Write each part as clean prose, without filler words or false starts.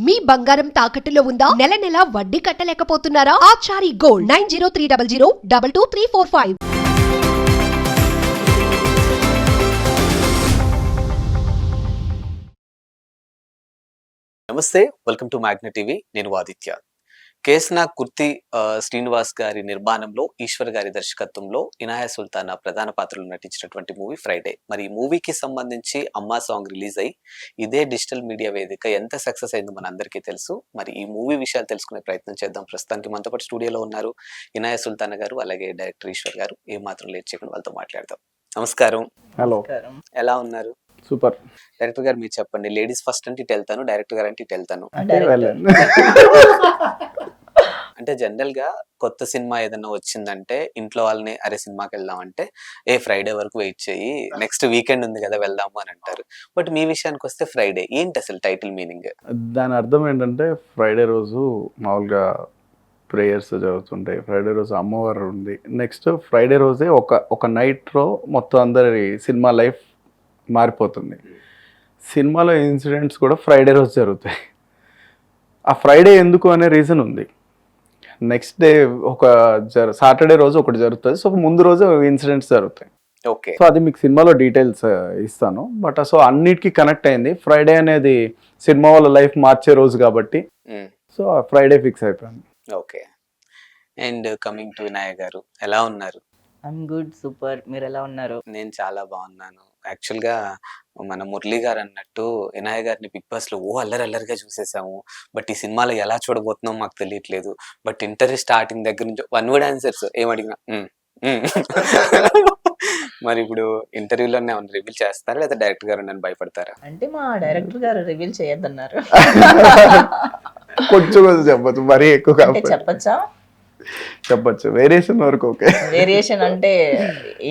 మీ బంగారం తాకట్టులో ఉందా? నెల నెల వడ్డీ కట్టలేకపోతున్నారా? ఆచారి గోల్డ్ 9030022345. నమస్తే, వెల్కమ్ టు మ్యాగ్నెట్ టీవీ. నేను ఆదిత్య. కేస్నా కుర్తి శ్రీనివాస్ గారి నిర్మాణంలో, ఈశ్వర్ గారి దర్శకత్వంలో ఇనాయా సుల్తానా ప్రధాన పాత్రలో నటించినటువంటి మూవీ ఫ్రైడే. మరి ఈ మూవీకి సంబంధించి అమ్మా సాంగ్ రిలీజ్ అయ్యి ఇదే డిజిటల్ మీడియా వేదిక ఎంత సక్సెస్ అయిందో మన అందరికీ తెలుసు. మరి ఈ మూవీ విషయాలు తెలుసుకునే ప్రయత్నం చేద్దాం. ప్రస్తుతానికి మనతో పాటు స్టూడియోలో ఉన్నారు ఇనాయా సుల్తానా గారు, అలాగే డైరెక్టర్ ఈశ్వర్ గారు. ఏ మాత్రం లేట్ చేయకుండా వాళ్ళతో మాట్లాడదాం. నమస్కారం. హలో, ఎలా ఉన్నారు? సూపర్. డైరెక్టర్ గారు మీరు చెప్పండి. లేడీస్ ఫస్ట్ అంటే ఇటు వెళ్తాను, డైరెక్టర్ గారు అంటే ఇటు వెళ్తాను. అంటే జనరల్ గా కొత్త సినిమా ఏదైనా వచ్చిందంటే ఇంట్లో వాళ్ళని అరే సినిమాకి వెళ్దాం అంటే ఫ్రైడే వరకు వెయిట్ చేయి, నెక్స్ట్ వీకెండ్ ఉంది కదా వెళ్దాము అని అంటారు. బట్ మీ విషయానికి వస్తే ఫ్రైడే ఏంటి అసలు టైటిల్ మీనింగ్? దాని అర్థం ఏంటంటే ఫ్రైడే రోజు మామూలుగా ప్రేయర్స్ జరుగుతుంటాయి. ఫ్రైడే రోజు అమ్మవారు ఉంది. నెక్స్ట్ ఫ్రైడే రోజే ఒక నైట్లో మొత్తం అందరి సినిమా లైఫ్ మారిపోతుంది. సినిమాలో ఇన్సిడెంట్స్ కూడా ఫ్రైడే రోజు జరుగుతాయి. ఆ ఫ్రైడే ఎందుకు అనే రీజన్ ఉంది. నెక్స్ట్ డే సాటర్డే రోజు ఒకటి జరుగుతుంది. సో ముందు రోజు ఇన్సిడెంట్స్ జరుగుతాయి. ఓకే, సో అది మీకు సినిమాలో డీటెయిల్స్ ఇస్తాను. బట్ సో అన్నిటికీ కనెక్ట్ అయింది. ఫ్రైడే అనేది సినిమా వాళ్ళ లైఫ్ మార్చే రోజు కాబట్టి సో ఫ్రైడే ఫిక్స్ అయిపోయింది. Okay. And coming to Vinay గారు, ఎలా ఉన్నారు? I'm good, super. మీరు ఎలా ఉన్నారు? నేను చాలా బాగున్నాను. యాక్చువల్గా మన మురళీ గారు అన్నట్టు వినాయ్ గారిని బిగ్ బాస్ లో అల్లరిగా చూసేసాము. బట్ ఈ సినిమాలో ఎలా చూడబోతున్నాం మాకు తెలియట్లేదు. బట్ ఇంటర్వ్యూ స్టార్టింగ్ దగ్గర నుంచి వన్ వర్డ్ ఆన్సర్స్ ఏమడిగినా మరి ఇప్పుడు ఇంటర్వ్యూలోనే ఏమన్నా రివీల్ చేస్తారా లేదా డైరెక్టర్ గారు నన్ను భయపడతారా? అంటే మా డైరెక్టర్ గారు రివీల్ చేయొద్దన్నారు. కొంచెం చెప్పచ్చు, మరీ ఎక్కువ అంటే చెప్పచ్చా? చెప్పచ్చు, వేరియేషన్ వరకు. ఓకే, వేరియేషన్ అంటే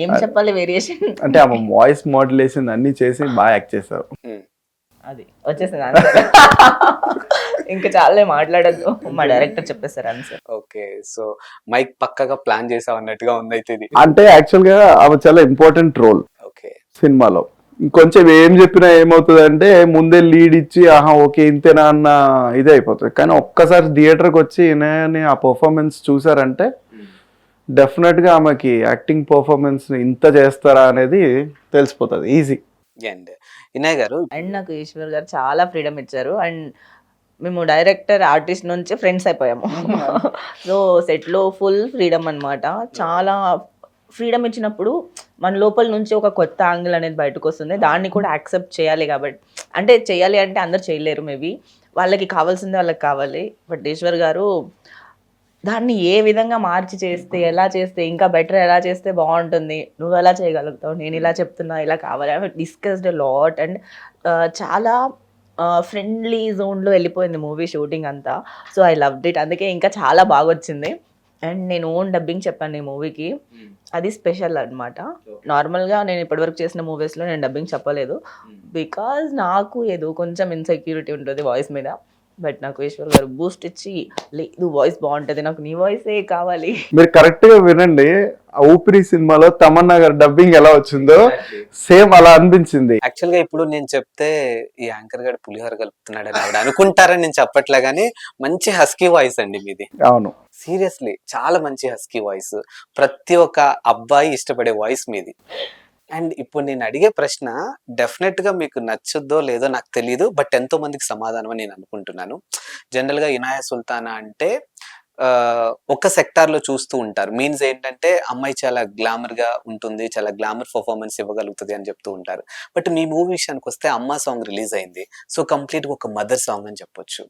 ఏం చెప్పాలి? వేరియేషన్ అంటే ఆమె వాయిస్ మోడ్యులేషన్ అన్ని చేసి బాగా యాక్ట్ చేశారు. అది వచ్చేసింది ఆన్సర్. ఇంకా చాలా మాట్లాడద్దు, మా డైరెక్టర్ చెప్పేశారు ఆన్సర్. ఓకే, సో మైక్ పక్కగా ప్లాన్ చేసావు అన్నట్టుగా ఉంది అయితే ఇది. అంటే యాక్చువల్ గా ఆమె చాలా ఇంపార్టెంట్ రోల్ ఓకే సినిమాలో. కొంచెం ఏం చెప్పినా ఏమవుతుంది అంటే ముందే లీడ్ ఇచ్చి ఆహా ఓకే ఇంతేనా అన్న ఇదే అయిపోతుంది. కానీ ఒక్కసారి థియేటర్కి వచ్చి ఆ పర్ఫార్మెన్స్ చూసారంటే డెఫినెట్ గా ఆమెకి యాక్టింగ్ పర్ఫార్మెన్స్ ఇంత చేస్తారా అనేది తెలిసిపోతుంది ఈజీ. అండ్ వినయ్ గారు, అండ్ నాకు ఈశ్వర్ గారు చాలా ఫ్రీడమ్ ఇచ్చారు. అండ్ మేము డైరెక్టర్ ఆర్టిస్ట్ నుంచి ఫ్రెండ్స్ అయిపోయాము. సో సెట్లో ఫుల్ ఫ్రీడమ్ అనమాట. చాలా ఫ్రీడమ్ ఇచ్చినప్పుడు మన లోపల నుంచి ఒక కొత్త యాంగిల్ అనేది బయటకు వస్తుంది. దాన్ని కూడా యాక్సెప్ట్ చేయాలి. కాబట్టి అంటే చేయాలి అంటే అందరు చేయలేరు, మేబీ వాళ్ళకి కావాల్సిందే వాళ్ళకి కావాలి. బట్ ఈశ్వర్ గారు దాన్ని ఏ విధంగా మార్చి చేస్తే, ఎలా చేస్తే ఇంకా బెటర్, ఎలా చేస్తే బాగుంటుంది, నువ్వు ఎలా చేయగలుగుతావు, నేను ఇలా చెప్తున్నా ఇలా కావాలి, డిస్కస్డ్ లాట్. అండ్ చాలా ఫ్రెండ్లీ జోన్లో వెళ్ళిపోయింది మూవీ షూటింగ్ అంతా. So I loved it. అందుకే ఇంకా చాలా బాగా వచ్చింది. అండ్ నేను ఓన్ డబ్బింగ్ చెప్పాను ఈ మూవీకి. అది స్పెషల్ అనమాట. నార్మల్గా నేను ఇప్పటివరకు చేసిన మూవీస్లో నేను డబ్బింగ్ చెప్పలేదు. బికాజ్ నాకు ఏదో కొంచెం ఇన్సెక్యూరిటీ ఉంటుంది వాయిస్ మీద. బట్ నాకు ఈశ్వర్ గారు బూస్ట్ ఇచ్చి, లేదు వాయిస్ బాగుంటుంది, నాకు నీ వాయిసే కావాలి. మీరు కరెక్ట్ గా వినండి, ఊపిరి సినిమాలో తమన్నా గారు డబ్బింగ్ ఎలా వచ్చిందో సేమ్ అలా అనిపించింది. యాక్చువల్ గా ఇప్పుడు నేను చెప్తే ఈ యాంకర్ గారు పులిహోర కలుపుతున్నాడు అని ఆవిడ అనుకుంటారని నేను చెప్పట్లే, కానీ మంచి హస్కీ వాయిస్ అండి మీది. అవును, సీరియస్లీ చాలా మంచి హస్కీ వాయిస్. ప్రతి ఒక్క అబ్బాయి ఇష్టపడే వాయిస్ మీది. అండ్ ఇప్పుడు నేను అడిగే ప్రశ్న డెఫినెట్ గా మీకు నచ్చుద్దో లేదో నాకు తెలియదు, బట్ ఎంతో మందికి సమాధానం అని నేను అనుకుంటున్నాను. జనరల్ గా ఇనాయా సుల్తానా అంటే ఒక సెక్టార్ లో చూస్తూ ఉంటారు. మీన్స్ ఏంటంటే అమ్మాయి చాలా గ్లామర్ గా ఉంటుంది, చాలా గ్లామర్ పర్ఫార్మెన్స్ ఇవ్వగలుగుతుంది అని చెప్తూ ఉంటారు. బట్ మీ మూవీ విషయానికి వస్తే అమ్మా సాంగ్ రిలీజ్ అయింది. సో కంప్లీట్ గా ఒక మదర్ సాంగ్ అని చెప్పొచ్చు.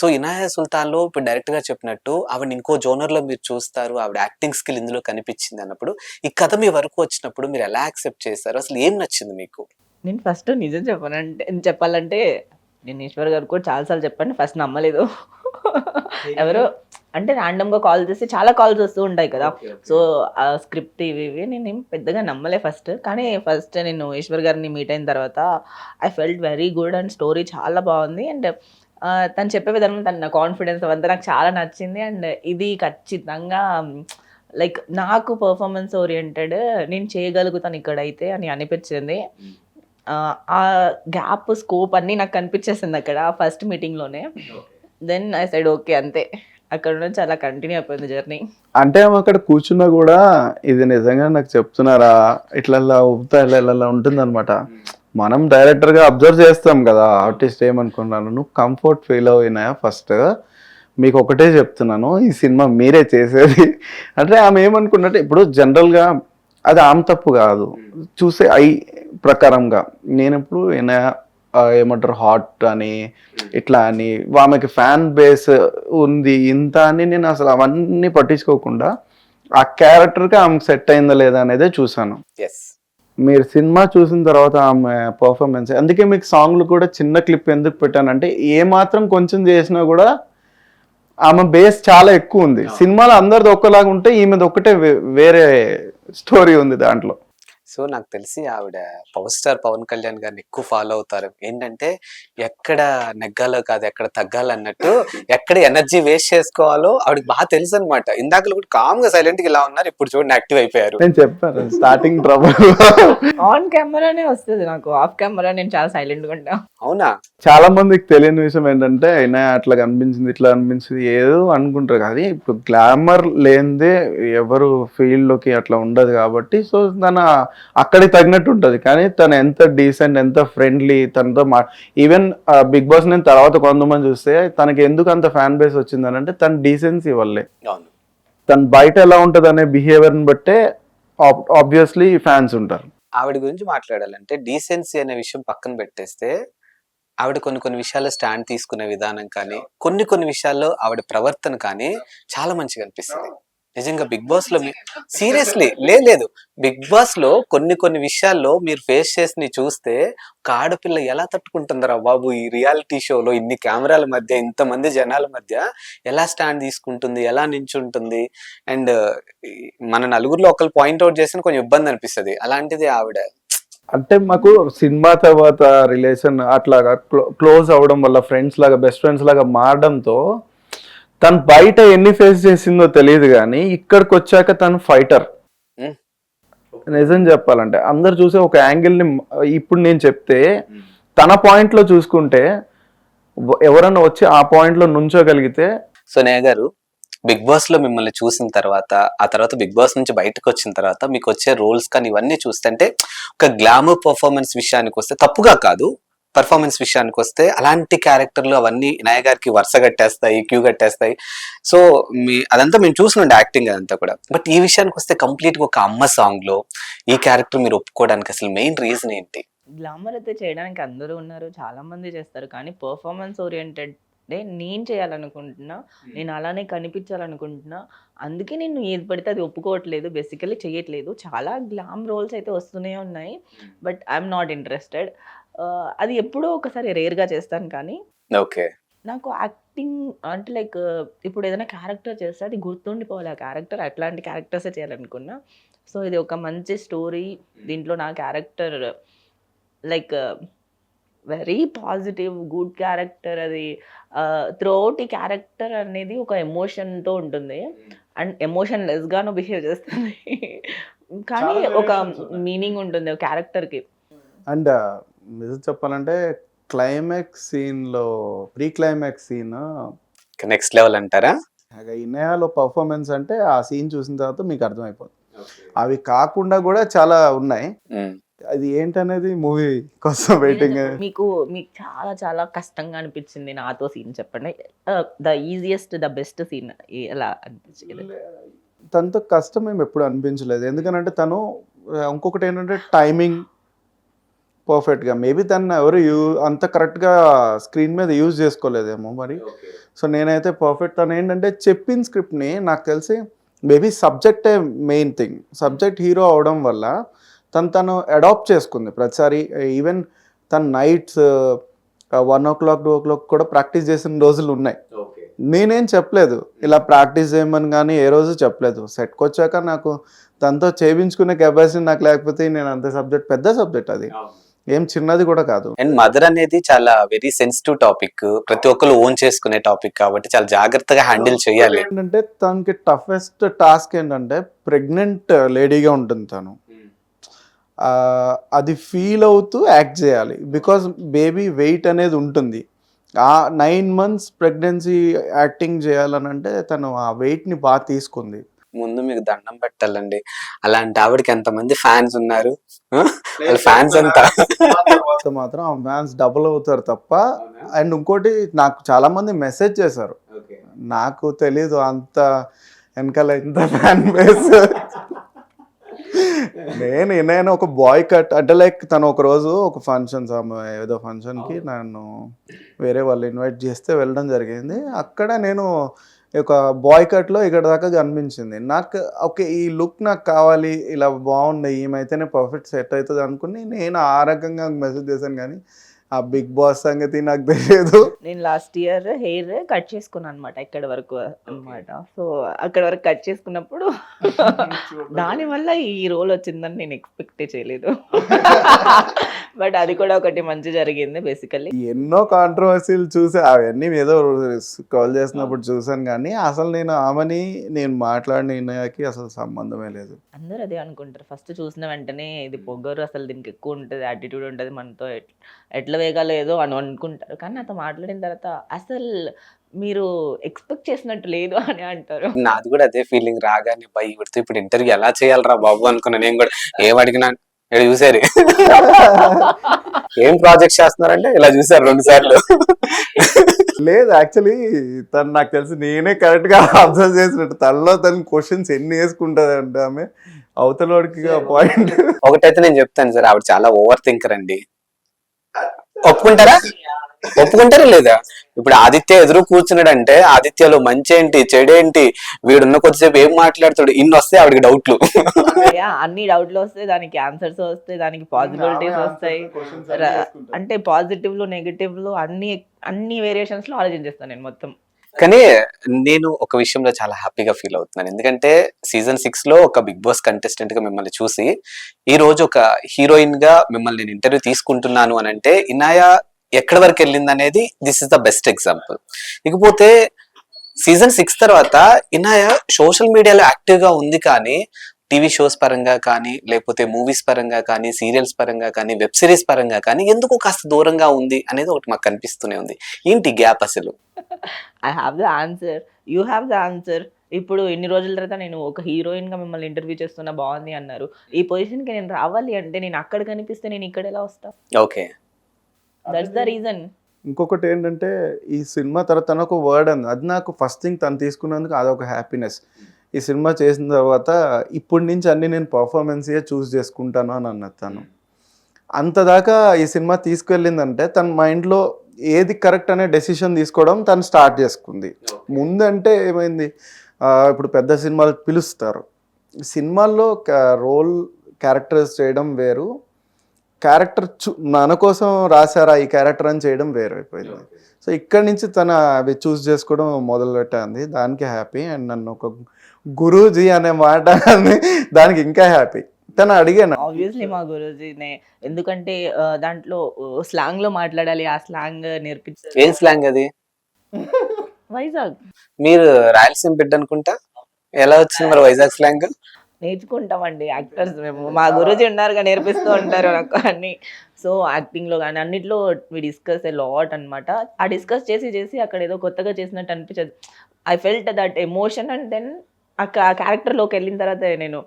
సో ఇనాయా సుల్తాన్ లో ఇప్పుడు డైరెక్ట్ గా చెప్పినట్టు ఆవిడ ఇంకో జోనర్ లో మీరు చూస్తారు, ఆవిడ యాక్టింగ్ స్కిల్ ఇందులో కనిపించింది అన్నప్పుడు ఈ కథ మీ వరకు వచ్చినప్పుడు మీరు ఎలా యాక్సెప్ట్ చేశారు? అసలు ఏం నచ్చింది మీకు? నేను ఫస్ట్ నిజం చెప్పాలంటే నేను ఈశ్వర్ గారు కూడా చాలాసార్లు చెప్పాను, ఫస్ట్ నమ్మలేదు. ఎవరో అంటే ర్యాండమ్గా కాల్ చేసి, చాలా కాల్స్ వస్తూ ఉంటాయి కదా, సో ఆ స్క్రిప్ట్ ఇవి నేను పెద్దగా నమ్మలే ఫస్ట్. కానీ ఫస్ట్ నేను ఈశ్వర్ గారిని మీట్ అయిన తర్వాత I felt very good. And story చాలా బాగుంది. అండ్ తను చెప్పే విధానం, తన కాన్ఫిడెన్స్ అంతా నాకు చాలా నచ్చింది. అండ్ ఇది ఖచ్చితంగా లైక్ నాకు పర్ఫార్మెన్స్ ఓరియంటెడ్, నేను చేయగలుగుతాను ఇక్కడైతే అని అనిపించింది. ఆ గ్యాప్ స్కోప్ అన్నీ నాకు కనిపించేసింది అక్కడ ఫస్ట్ మీటింగ్లోనే. దెన్ ఐ సైడ్ ఓకే అంతే, అక్కడ నుంచి అలా కంటిన్యూ అయిపోయింది జర్నీ. అంటే ఆమె అక్కడ కూర్చున్నా కూడా ఇది నిజంగా నాకు చెప్తున్నారా ఇట్లా ఊపుతా ఇలా ఉంటుంది అనమాట. మనం డైరెక్టర్ గా అబ్జర్వ్ చేస్తాం కదా ఆర్టిస్ట్ ఏమనుకున్నాను. నువ్వు కంఫర్ట్ ఫీల్ అయినా ఫస్ట్ మీకు ఒకటే చెప్తున్నాను, ఈ సినిమా మీరే చేసేది అంటే ఆమె ఏమనుకున్నట్టే ఇప్పుడు జనరల్ గా అది ఆమె తప్పు కాదు, చూసే ఐ ప్రకారంగా నేను ఇప్పుడు ఏమంటారు హాట్ అని ఇట్లా అని ఆమెకి ఫ్యాన్ బేస్ ఉంది ఇంత అని నేను అసలు అవన్నీ పట్టించుకోకుండా ఆ క్యారెక్టర్కి ఆమెకు సెట్ అయిందా లేదా అనేదే చూసాను. ఎస్, మీరు సినిమా చూసిన తర్వాత ఆమె పర్ఫార్మెన్స్, అందుకే మీకు సాంగ్లు కూడా చిన్న క్లిప్ ఎందుకు పెట్టానంటే ఏ మాత్రం కొంచెం చేసినా కూడా ఆమె బేస్ చాలా ఎక్కువ ఉంది. సినిమాలో అందరిది ఒక్కలాగా ఉంటే ఈమెది ఒక్కటే వేరే స్టోరీ ఉంది దాంట్లో. సో నాకు తెలిసి ఆవిడ పవర్ స్టార్ పవన్ కళ్యాణ్ గారిని ఎక్కువ ఫాలో అవుతారు. ఏంటంటే ఎక్కడ నెగ్గాలో కాదు ఎక్కడ తగ్గాలో అన్నట్టు, ఎక్కడ ఎనర్జీ వేస్ట్ చేసుకోవాలో ఆవిడకి బాగా తెలుసు అనమాట. ఇందాకలు కూడా కామ్ గా సైలెంట్ గా ఇలా ఉన్నారు, ఇప్పుడు చూడండి యాక్టివ్ అయిపోయారు. నేను చెప్పాను స్టార్టింగ్ ట్రబుల్ ఆన్ కెమెరానే వస్తుంది నాకు, ఆఫ్ కెమెరా నేను చాలా సైలెంట్గా ఉంటా. అవునా? చాలా మందికి తెలియని విషయం ఏంటంటే అయినా అట్లా కనిపించింది ఇట్లా అనిపించింది ఏదో అనుకుంటారు, కానీ ఇప్పుడు గ్లామర్ లేనిదే ఎవరు ఫీల్డ్ లోకి అట్లా ఉండదు కాబట్టి సో తన అక్కడికి తగినట్టు ఉంటుంది. కానీ తను ఎంత డీసెంట్ ఎంత ఫ్రెండ్లీ తనతో ఈవెన్ బిగ్ బాస్ నేను తర్వాత కొంతమంది చూస్తే తనకి ఎందుకు అంత ఫ్యాన్ బేస్ వచ్చిందని అంటే తన డీసెన్సీ వల్లే. అవును. తను బయట ఎలా ఉంటుంది అనే బిహేవియర్ని బట్టే ఆబ్వియస్లీ ఫ్యాన్స్ ఉంటారు. ఆవిడ గురించి మాట్లాడాలంటే డీసెన్సీ అనే విషయం పక్కన పెట్టేస్తే ఆవిడ కొన్ని విషయాల్లో స్టాండ్ తీసుకునే విధానం కానీ కొన్ని విషయాల్లో ఆవిడ ప్రవర్తన కానీ చాలా మంచిగా అనిపిస్తుంది. నిజంగా బిగ్ బాస్ లో సీరియస్లీ లేదు బిగ్ బాస్ లో కొన్ని విషయాల్లో మీరు ఫేస్ చేసి చూస్తే ఒక ఆడపిల్ల ఎలా తట్టుకుంటుందరా బాబు ఈ రియాలిటీ షోలో ఇన్ని కెమెరాల మధ్య ఇంతమంది జనాల మధ్య ఎలా స్టాండ్ తీసుకుంటుంది, ఎలా నించుంటుంది. అండ్ మన నలుగురిలో ఒకరు పాయింట్అవుట్ చేసిన కొంచెం ఇబ్బంది అనిపిస్తుంది. అలాంటిది ఆవిడ అంటే మాకు సినిమా తర్వాత రిలేషన్ అట్లాగా క్లోజ్ అవ్వడం వల్ల ఫ్రెండ్స్ లాగా బెస్ట్ ఫ్రెండ్స్ లాగా మారడంతో తను బయట ఎన్ని ఫేస్ చేసిందో తెలియదు కానీ ఇక్కడికి వచ్చాక తను ఫైటర్. నిజం చెప్పాలంటే అందరు చూసే ఒక యాంగిల్ని ఇప్పుడు నేను చెప్తే తన పాయింట్ లో చూసుకుంటే ఎవరన్నా వచ్చి ఆ పాయింట్ లో నుంచోగలిగితే. సోనియా గారు, బిగ్ బాస్ లో మిమ్మల్ని చూసిన తర్వాత ఆ తర్వాత బిగ్ బాస్ నుంచి బయటకు వచ్చిన తర్వాత మీకు వచ్చే రోల్స్ కానీ ఇవన్నీ చూస్తుంటే ఒక గ్లామర్ పర్ఫార్మెన్స్ విషయానికి వస్తే తప్పుగా కాదు, పర్ఫార్మెన్స్ విషయానికి వస్తే అలాంటి క్యారెక్టర్లు అవన్నీ వినాయక్ గారికి వరుస కట్టేస్తాయి, క్యూ కట్టేస్తాయి. సో అదంతా మేము చూసినండి యాక్టింగ్ అదంతా కూడా. బట్ ఈ విషయానికి వస్తే కంప్లీట్ గా ఒక అమ్మ సాంగ్ లో ఈ క్యారెక్టర్ మీరు ఒప్పుకోవడానికి అసలు మెయిన్ రీజన్ ఏంటి? గ్లామర్ అయితే చేయడానికి అందరూ ఉన్నారు, చాలా మంది చేస్తారు, కానీ పర్ఫార్మెన్స్ ఓరియంటెడ్ నేను చేయాలనుకుంటున్నా, నేను అలానే కనిపించాలనుకుంటున్నా. అందుకే నేను ఏది పడితే అది ఒప్పుకోవట్లేదు, బేసికలీ చేయట్లేదు. చాలా గ్లామ్ రోల్స్ అయితే వస్తూనే ఉన్నాయి, బట్ ఐఎమ్ నాట్ ఇంట్రెస్టెడ్. అది ఎప్పుడో ఒకసారి రేర్గా చేస్తాను. కానీ ఓకే, నాకు యాక్టింగ్ అంటే లైక్ ఇప్పుడు ఏదైనా క్యారెక్టర్ చేస్తే అది గుర్తుండిపోవాలి, ఆ క్యారెక్టర్ అట్లాంటి క్యారెక్టర్సే చేయాలనుకున్నా. సో ఇది ఒక మంచి స్టోరీ, దీంట్లో నా character like very positive good character. అది త్రూఅవుట్ ఈ క్యారెక్టర్ అనేది ఒక ఎమోషన్తో ఉంటుంది అండ్ ఎమోషన్ లెస్గాను బిహేవ్ చేస్తుంది, కానీ ఒక మీనింగ్ ఉంటుంది క్యారెక్టర్కి. అండ్ నిజం చెప్పాలంటే క్లైమాక్స్ సీన్ లో pre climax scene next level అంటారా? ఇన్నయాలో పర్ఫార్మెన్స్ అంటే ఆ సీన్ చూసిన తర్వాత మీకు అర్థమైపోతుంది. అవి కాకుండా కూడా చాలా ఉన్నాయి, అది ఏంటనేది మూవీ కోసం వెయిటింగ్. మీకు చాలా చాలా కష్టంగా అనిపించింది నాతో సీన్ చెప్పండి, the easiest the best scene ఎలా అనిపించింది? తనతో కష్టం ఏమి ఎప్పుడు అనిపించలేదు, ఎందుకంటే తను ఇంకొకటి ఏంటంటే టైమింగ్ పర్ఫెక్ట్గా మేబీ తను ఎవరు అంత కరెక్ట్గా స్క్రీన్ మీద యూజ్ చేసుకోలేదేమో మరి. సో నేనైతే పర్ఫెక్ట్. తను ఏంటంటే చెప్పిన స్క్రిప్ట్ని నాకు తెలిసి మేబీ సబ్జెక్టే మెయిన్ థింగ్, సబ్జెక్ట్ హీరో అవడం వల్ల తను అడాప్ట్ చేసుకుంది ప్రతిసారి. ఈవెన్ తను నైట్స్ 1 o'clock 2 o'clock కూడా ప్రాక్టీస్ చేసిన రోజులు ఉన్నాయి. నేనేం చెప్పలేదు ఇలా ప్రాక్టీస్ చేయమని, కానీ ఏ రోజు చెప్పలేదు. సెట్కి వచ్చాక నాకు తనతో చేయించుకునే కెపాసిటీ నాకు లేకపోతే నేను అంత సబ్జెక్ట్ పెద్ద సబ్జెక్ట్, అది ఏం చిన్నది కూడా కాదు. అండ్ మదర్ అనేది చాలా వెరీ సెన్సిటివ్ టాపిక్, ప్రతి ఒక్కరు ఓన్ చేసుకునే టాపిక్ కాబట్టి చాలా జాగ్రత్తగా హ్యాండిల్ చేయాలి. ఏంటంటే తనకి టఫెస్ట్ టాస్క్ ఏంటంటే ప్రెగ్నెంట్ లేడీగా ఉంటుంది తను. అది ఫీల్ అవుతూ యాక్ట్ చేయాలి. బికాజ్ బేబీ వెయిట్ అనేది ఉంటుంది. ఆ 9 months ప్రెగ్నెన్సీ యాక్టింగ్ చేయాలనంటే తను ఆ వెయిట్ని బాగా తీసుకుంది. ముందు మీకు దండం పెట్టాలండి. అలాంటి ఆవిడకి ఎంతమంది ఫ్యాన్స్ ఉన్నారు. వాళ్ళ ఫ్యాన్స్ అంతా మాత్రం ఆ ఫ్యాన్స్ డబుల్ అవుతారు తప్ప. అండ్ ఇంకోటి నాకు చాలా మంది మెసేజ్ చేశారు, నాకు తెలీదు అంత వెనకాల ఇంత ఫ్యాన్ బేస్. నేను ఒక బాయ్ కట్ అంటే లైక్ తను ఒక రోజు ఒక ఫంక్షన్స్ ఏదో ఫంక్షన్కి నన్ను వేరే వాళ్ళు ఇన్వైట్ చేస్తే వెళ్ళడం జరిగింది. అక్కడ నేను ఒక బాయ్ కట్లో ఇక్కడ దాకా కనిపించింది. నాకు ఓకే ఈ లుక్ నాకు కావాలి, ఇలా బాగుంది, ఈమెయితేనే పర్ఫెక్ట్ సెట్ అవుతుంది అనుకుని నేను ఆ రకంగా మెసేజ్ చేశాను. కానీ ఆ బిగ్ బాస్ సంగతి నాకు తెలియదు. నేను లాస్ట్ ఇయర్ హెయిర్ కట్ చేసుకున్నాను అనమాట, ఇక్కడ వరకు అనమాట. సో అక్కడ వరకు కట్ చేసుకున్నప్పుడు దానివల్ల ఈ రోల్ వచ్చిందని నేను ఎక్స్పెక్టే చేయలేదు. బట్ అది కూడా ఒకటి మంచి జరిగింది బేసికల్లీ. ఎన్నో కాంట్రవర్సీలు చూసా, అవన్నీ ఏదో కాల్ చేసినప్పుడు చూసాను. కానీ అసలు నేను ఆమెని నేను మాట్లాడిన ఈయనకి అసలు సంబంధమే లేదు. అందరూ అదే అనుకుంటారు ఫస్ట్ చూసిన వెంటనే, ఇది పొగరు అసలు దీనికి ఎక్కువ ఉంటుంది, యాటిట్యూడ్ ఉంటుంది, మనతో ఎట్లా వేయగలేదో అని అనుకుంటారు. కానీ నాతో మాట్లాడిన తర్వాత అసలు మీరు ఎక్స్పెక్ట్ చేసినట్టు లేదు అని అంటారు. నాది కూడా అదే ఫీలింగ్. రాగానే బై ఇవిడితో ఇప్పుడు ఇంటర్వ్యూ ఎలా చేయాలరా బాబు అనుకున్నా. నేను కూడా ఏం అడిగినా ఇక్కడ చూసారు ఏం ప్రాజెక్ట్ చేస్తున్నారంటే ఇలా చూసారు 2 సార్లు. లేదు యాక్చువల్లీ తను నాకు తెలిసి నేనే కరెక్ట్గా అబ్జర్వ్ చేసినట్టు తనలో తన క్వశ్చన్స్ ఎన్ని వేసుకుంటుంది అంటే ఆమె అవతలవాడికి పాయింట్. ఒకటైతే నేను చెప్తాను సార్, ఆవిడ చాలా ఓవర్ థింకర్ అండి. ఒప్పుకుంటారా లేదా? ఇప్పుడు ఆదిత్య ఎదురు కూర్చున్నాడు అంటే ఆదిత్యలో మంచి ఏంటి చెడేంటి, వీడున్న కొద్దిసేపు ఏం మాట్లాడుతాడు, ఇన్ని వస్తే ఆవిడకి డౌట్లు. అన్ని డౌట్లు వస్తాయి, దానికి ఆన్సర్స్ వస్తాయి, దానికి పాసిబిలిటీస్ వస్తాయి. అంటే పాజిటివ్ లో నెగటివ్ లో అన్ని వేరియేషన్స్ లో ఆలోచించేస్తాను నేను మొత్తం. కానీ నేను ఒక విషయంలో చాలా హ్యాపీగా ఫీల్ అవుతున్నాను. ఎందుకంటే సీజన్ 6 లో ఒక బిగ్ బాస్ కంటెస్టెంట్ గా మిమ్మల్ని చూసి ఈ రోజు ఒక హీరోయిన్ గా మిమ్మల్ని నేను ఇంటర్వ్యూ తీసుకుంటున్నాను అని అంటే ఇనాయ ఎక్కడి వరకు వెళ్ళింది అనేది this is the best example. ఇకపోతే సీజన్ 6 తర్వాత ఇనాయ సోషల్ మీడియాలో యాక్టివ్ గా ఉంది, కానీ టీవీ షోస్ పరంగా కానీ లేకపోతే మూవీస్ పరంగా కానీ సీరియల్స్ పరంగా కానీ వెబ్ సిరీస్ పరంగా కానీ ఎందుకు కాస్త దూరంగా ఉంది అనేది ఒకటి మాకు కనిపిస్తూనే ఉంది. ఏంటి గ్యాప్ అసలు? I have the answer, you have the answer. ఇప్పుడు ఇన్ని రోజుల తర్వాత నేను ఒక హీరోయిన్ గా మిమ్మల్ని ఇంటర్వ్యూ చేస్తున్నా, బాగుంది అన్నారు. ఈ పొజిషన్ కి నేను రావాలి అంటే నేను అక్కడ కనిపిస్తే నేను ఇక్కడ ఎలా వస్తా? Okay, that's the reason. ఇంకొకటి ఏంటంటే ఈ సినిమా తర్వాత తను ఒక వర్డ్ అంది, అది నాకు ఫస్ట్ థింగ్ తను తీసుకున్నందుకు అదొక హ్యాపీనెస్. ఈ సినిమా చేసిన తర్వాత ఇప్పటి నుంచి అన్ని నేను పర్ఫార్మెన్సే చూస్ చేసుకుంటాను అని అన్నది తను. అంతదాకా ఈ సినిమా తీసుకెళ్ళిందంటే తన మైండ్లో ఏది కరెక్ట్ అనే డెసిషన్ తీసుకోవడం తను స్టార్ట్ చేసుకుంది. ముందంటే ఏమైంది, ఇప్పుడు పెద్ద సినిమాలు పిలుస్తారు, సినిమాల్లో రోల్ క్యారెక్టర్స్ చేయడం వేరు, క్యారెక్టర్ మన కోసం రాశారా ఈ క్యారెక్టర్ అని చేయడం వేరు అయిపోయింది. సో ఇక్కడి నుంచి తన అవి చూస్ చేసుకోవడం మొదలు పెట్టింది, దానికి హ్యాపీ. అండ్ నన్ను ఒక గురూజీ అనే మాట దానికి ఇంకా హ్యాపీ. తను అడిగాను ఆబ్వియస్లీ మా గురూజీనే, ఎందుకంటే దాంట్లో స్లాంగ్ లో మాట్లాడాలి, ఆ స్లాంగ్ నేర్పించారు. ఏం స్లాంగ్ అది? వైజాగ్. మీరు రాయలసీమ బిడ్డ అనుకుంటా, ఎలా వచ్చింది మరి వైజాగ్ స్లాంగ్? నేర్చుకుంటామండి యాక్టర్స్ మేము, మా గురూజీ ఉన్నారుగా నేర్పిస్తూ ఉంటారు నాకు అన్ని. సో యాక్టింగ్ లో కానీ అన్నిట్లో వి డిస్కస్ ఎ లాట్ అనమాట. ఆ డిస్కస్ చేసి అక్కడ ఏదో కొత్తగా చేసినట్టు అనిపించదు. I felt that emotion. And then ఆ క్యారెక్టర్లోకి వెళ్ళిన తర్వాత నేను,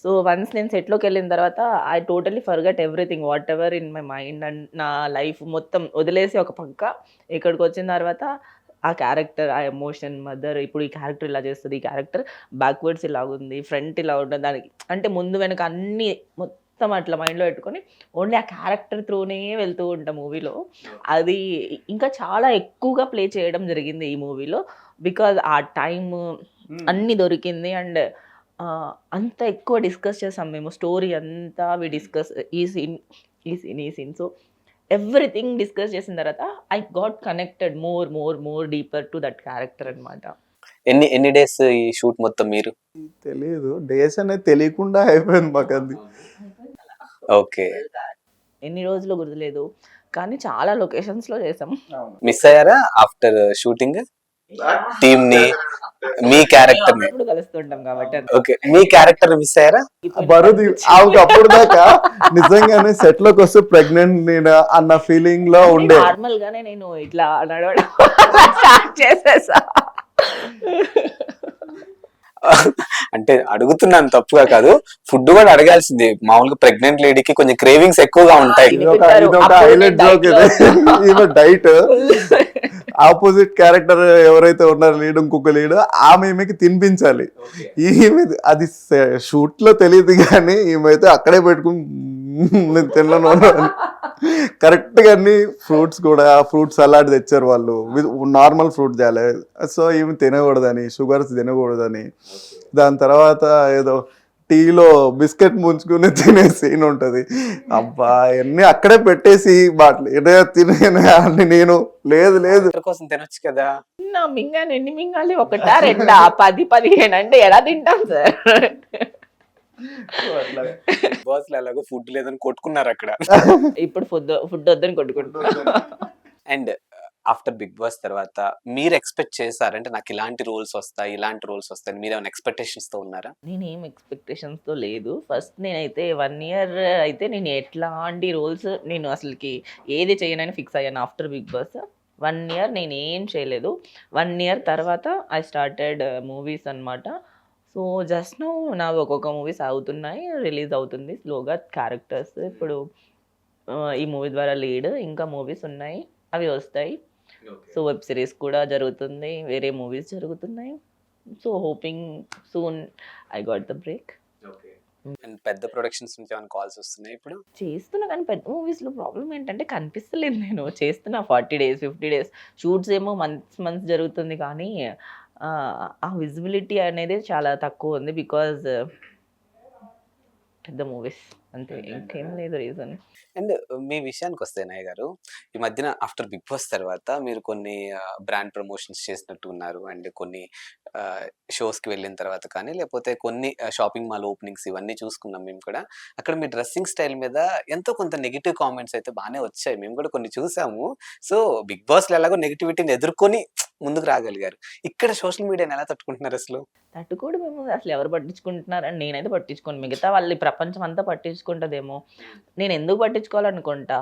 సో వన్స్ నేను సెట్లోకి వెళ్ళిన తర్వాత I totally forgot everything whatever in my mind. And నా లైఫ్ మొత్తం వదిలేసి ఒక పక్క ఇక్కడికి వచ్చిన తర్వాత ఆ క్యారెక్టర్, ఆ ఎమోషన్, మదర్ ఇప్పుడు ఈ క్యారెక్టర్ ఇలా చేస్తుంది, ఈ క్యారెక్టర్ బ్యాక్వర్డ్స్ ఇలా ఉంది, ఫ్రంట్ ఇలా ఉంటుంది, దానికి అంటే ముందు వెనక అన్నీ మొత్తం అట్లా మైండ్లో పెట్టుకొని ఓన్లీ ఆ క్యారెక్టర్ త్రూనే వెళ్తూ ఉంటాం మూవీలో. అది ఇంకా చాలా ఎక్కువగా ప్లే చేయడం జరిగింది ఈ మూవీలో, బికాజ్ ఆ టైం అన్నీ దొరికింది. అండ్ అంత ఎక్కువ డిస్కస్ చేసాం మేము, స్టోరీ అంతా వి డిస్కస్, ఈ సీన్. సో ఎవ్రీథింగ్ డిస్కస్ చేసిన తర్వాత I got connected more deeper to that character అనమాట. ఎన్ని డేస్ ఈ షూట్ మొత్తం మీరు? తెలియదు, డేస్ అనేది తెలియకుండా అయిపోయింది మాకు అది. ఓకే, ఎన్ని రోజులు గుర్తులేదు, కానీ చాలా లొకేషన్స్ లో చేసాం. మిస్ అయ్యారా ఆఫ్టర్ షూటింగ్ టీమ్ ని? మీ క్యారెక్టర్ ని. ఇప్పుడు కలుస్తుంటాం కాబట్టి అంతే. ఓకే, మీ క్యారెక్టర్ మిస్ అయ్యారా? బరుది ఆమెకు అప్పుడు దాకా నిజంగానే సెట్ లోకి వస్తే ప్రెగ్నెంట్ నేను అన్న ఫీలింగ్ లో ఉండే. నార్మల్ గానే నేను ఇట్లా నడవడం స్టార్ట్ చేసేసా. అంటే అడుగుతున్నాను తప్పుగా కాదు, ఫుడ్ కూడా అడగాల్సింది. మామూలుగా ప్రెగ్నెంట్ లేడీకి కొంచెం క్రేవింగ్స్ ఎక్కువగా ఉంటాయి. ఇదొక హైలైట్ జోక్ ఇది. ఈమె డైట్ ఆపోజిట్ క్యారెక్టర్ ఎవరైతే ఉన్నారో లీడ్, ఇంకొక లీడ్, ఈమెకి తినిపించాలి. ఈమె అది షూట్ లో తెలియదు కానీ ఈమె అక్కడే పెట్టుకుని నేను తినను కరెక్ట్ గా అన్ని ఫ్రూట్స్ కూడా ఫ్రూట్ సలాడ్ తెచ్చారు వాళ్ళు, నార్మల్ ఫ్రూట్ తేలే. సో ఈమె తినకూడదని, షుగర్స్ తినకూడదని, దాని తర్వాత ఏదో టీలో బిస్కెట్ ముంచుకుని తినే సీన్ ఉంటది. అబ్బా అన్ని అక్కడే పెట్టేసి బాట్లు ఏదో తినే అని నేను లేదు ఇద్దరి కోసం తినొచ్చు కదా. నా మింగాని ఎన్ని మింగాలి, ఒకటా రెండా 10-15 అంటే ఎలా తింటాం సార్? బాస్ ఎలాగో ఫుడ్ లేదని కొట్టుకున్నారు అక్కడ. ఇప్పుడు ఫుడ్ వద్దని కొట్టుకుంటున్నాం. అండ్ ఆఫ్టర్ బిగ్ బాస్ తర్వాత మీరు ఎక్స్పెక్ట్ చేశారంటే నాకు ఇలాంటి రోల్స్ వస్తాయి, ఇలాంటి రోల్స్ వస్తాయి, మీరు ఏమైనా ఎక్స్పెక్టేషన్స్ తో ఉన్నారా? నేనేం ఎక్స్పెక్టేషన్స్తో లేదు. ఫస్ట్ నేనైతే 1 ఇయర్ అయితే నేను ఎట్లాంటి రోల్స్ నేను అసలుకి ఏది చేయనని ఫిక్స్ అయ్యాను. ఆఫ్టర్ బిగ్ బాస్ 1 ఇయర్ నేను ఏం చేయలేదు. 1 ఇయర్ తర్వాత ఐ స్టార్టెడ్ మూవీస్ అనమాట. సో జస్ట్ నో నా ఒక్కొక్క మూవీస్ అవుతున్నాయి, రిలీజ్ అవుతుంది స్లోగా క్యారెక్టర్స్. ఇప్పుడు ఈ మూవీ ద్వారా లీడ్, ఇంకా మూవీస్ ఉన్నాయి, అవి వస్తాయి. సో వెబ్ సిరీస్ కూడా జరుగుతుంది, వేరే మూవీస్ జరుగుతున్నాయి. So hoping soon I got the break. And పెద్ద ప్రొడక్షన్స్ నుంచి ఏమైనా కాల్స్ వస్తున్నాయి ఇప్పుడు? చేస్తున్నా కానీ పెద్ద మూవీస్లో ప్రాబ్లం ఏంటంటే కనిపిస్తలేదు. నేను చేస్తున్నా 40 days 50 days షూట్స్ ఏమో మంత్స్ జరుగుతుంది కానీ ఆ విజిబిలిటీ అనేది చాలా తక్కువ ఉంది. బికాజ్ పెద్ద మూవీస్ అంతే, ఇంకేం లేదు రీజన్. అండ్ మీ విషయానికి వస్తే నాయ్ గారు, ఈ మధ్యన ఆఫ్టర్ బిగ్ బాస్ తర్వాత మీరు కొన్ని బ్రాండ్ ప్రమోషన్స్ చేసినట్టు ఉన్నారు. అండ్ కొన్ని షోస్కి వెళ్ళిన తర్వాత కానీ, లేకపోతే కొన్ని షాపింగ్ మాల్ ఓపెనింగ్స్ ఇవన్నీ చూసుకున్నాం మేము కూడా. అక్కడ మీ డ్రెస్సింగ్ స్టైల్ మీద ఎంతో కొంత నెగిటివ్ కామెంట్స్ అయితే బాగానే వచ్చాయి, మేము కూడా కొన్ని చూసాము. సో బిగ్ బాస్లో ఎలాగో నెగిటివిటీని ఎదుర్కొని ముందుకు రాగలిగారు. ఇక్కడ సోషల్ మీడియాని ఎలా తట్టుకుంటున్నారు అసలు? తట్టుకోడు మేము అసలు ఎవరు పట్టించుకుంటున్నారని నేనైతే పట్టించుకోను. మిగతా వాళ్ళు ఈ ప్రపంచం అంతా పట్టించుకుంటుందేమో, నేను ఎందుకు పట్టించుకోవాలనుకుంటా.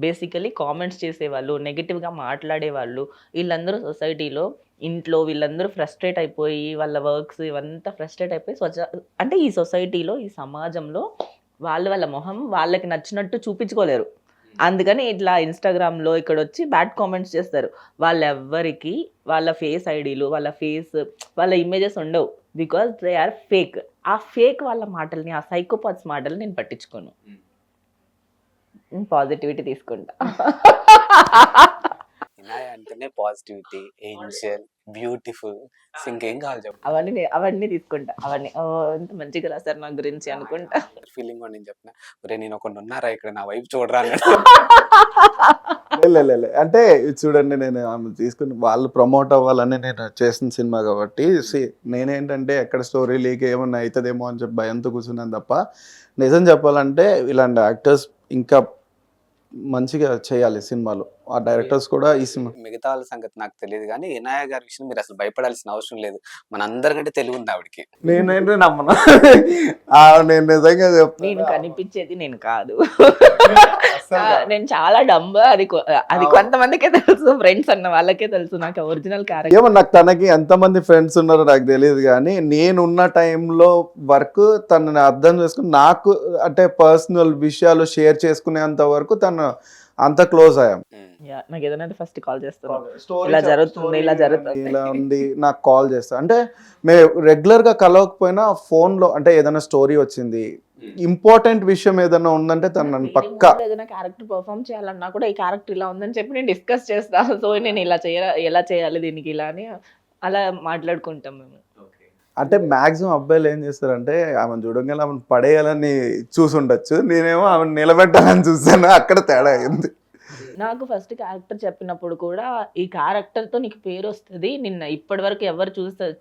బేసికలీ కామెంట్స్ చేసేవాళ్ళు, నెగిటివ్గా మాట్లాడేవాళ్ళు, వీళ్ళందరూ సొసైటీలో ఇంట్లో వీళ్ళందరూ ఫ్రస్ట్రేట్ అయిపోయి వాళ్ళ వర్క్స్ ఇవంతా ఫ్రస్ట్రేట్ అయిపోయి అంటే ఈ సొసైటీలో ఈ సమాజంలో వాళ్ళ మొహం వాళ్ళకి నచ్చినట్టు చూపించుకోలేరు. అందుకని ఇట్లా ఇన్స్టాగ్రామ్లో ఇక్కడ వచ్చి బ్యాడ్ కామెంట్స్ చేస్తారు. వాళ్ళెవ్వరికి వాళ్ళ ఫేస్ ఐడీలు, వాళ్ళ ఇమేజెస్ ఉండవు. Because they are fake. ఆ ఫేక్ వాళ్ళ మాటల్ని, ఆ సైకోపాత్స్ మాటల్ని నేను పట్టించుకోను. పాజిటివిటీ తీసుకుంటా. ఇనాయ అంటేనే పాజిటివిటీ, ఏంజల్, బ్యూటిఫుల్, ఇంకేం కావాలి చెప్పు. అవన్నీ తీసుకుంటా. అవన్నీ ఎంత మంచిగా రాశారు నా గురించి అనుకుంటా. ఫీలింగ్ నేను చెప్పిన, ఒరే నేను ఒకటి ఉన్నారా ఇక్కడ నా వైపు చూడరా. అంటే చూడండి, నేను ఆమె తీసుకుని వాళ్ళు ప్రమోట్ అవ్వాలని నేను చేసిన సినిమా కాబట్టి నేనేంటంటే ఎక్కడ స్టోరీ లీక్ ఏమన్నా అవుతుందేమో అని చెప్పి భయంతో కూర్చున్నాను తప్ప, నిజం చెప్పాలంటే ఇలాంటి యాక్టర్స్ ఇంకా మంచిగా చేయాలి సినిమాలు. ఆ డైరెక్టర్స్ కూడా ఈ సినిమా, మిగతా వాళ్ళ సంగతి నాకు తెలియదు కానీ ఇనాయ గారి విషయం మీరు అసలు భయపడాల్సిన అవసరం లేదు. మన అందరికంటే తెలివి ఉంది ఆవిడకి. నేనేంటే నమ్మను. నేను నిజంగా చెప్తాను, నేను కనిపించేది నేను కాదు. నేను చాలా డంబ్. అది కొంతమందికే తెలుసు, ఫ్రెండ్స్ అన్న వాళ్ళకే తెలుసు నాకు ఒరిజినల్ క్యారెక్టర్. ఏమో నాకు తనకి ఎంతమంది ఫ్రెండ్స్ ఉన్నారో నాకు తెలియదు కానీ నేనున్న టైంలో వరకు తనని అర్థం చేసుకుని నాకు అంటే పర్సనల్ విషయాలు షేర్ చేసుకునేంత వరకు తను అంత క్లోజ్ అయ్యాం. నాకు ఏదైనా ఫస్ట్ కాల్ చేస్తాను, ఇలా జరుగుతుంది ఇలా ఉంది, నాకు కాల్ చేస్తా. అంటే మేము రెగ్యులర్ గా కలవకపోయినా ఫోన్ లో అంటే ఏదైనా స్టోరీ వచ్చింది, ఇంపార్టెంట్ విషయం ఏదైనా ఉందంటే తను నన్ను పక్కా ఏదైనా క్యారెక్టర్ పర్ఫామ్ చేయాలన్నా కూడా ఈ క్యారెక్టర్ ఇలా ఉందని చెప్పి నేను డిస్కస్ చేస్తాను. సో నేను ఎలా చేయాలి దీనికి ఇలా అని అలా మాట్లాడుకుంటాం మేము. అంటే మాక్సిమం అబ్బాయిలు ఏం చేస్తారంటే ఆమెను చూడగానే ఆమెను పడేయాలని చూసుండొచ్చు, నేనేమో ఆమెను నిలబెట్టాలని చూస్తాను. అక్కడ తేడా అయింది. నాకు ఫస్ట్ క్యారెక్టర్ చెప్పినప్పుడు కూడా ఈ క్యారెక్టర్తో నీకు పేరు వస్తుంది, నిన్న ఇప్పటి వరకు ఎవరు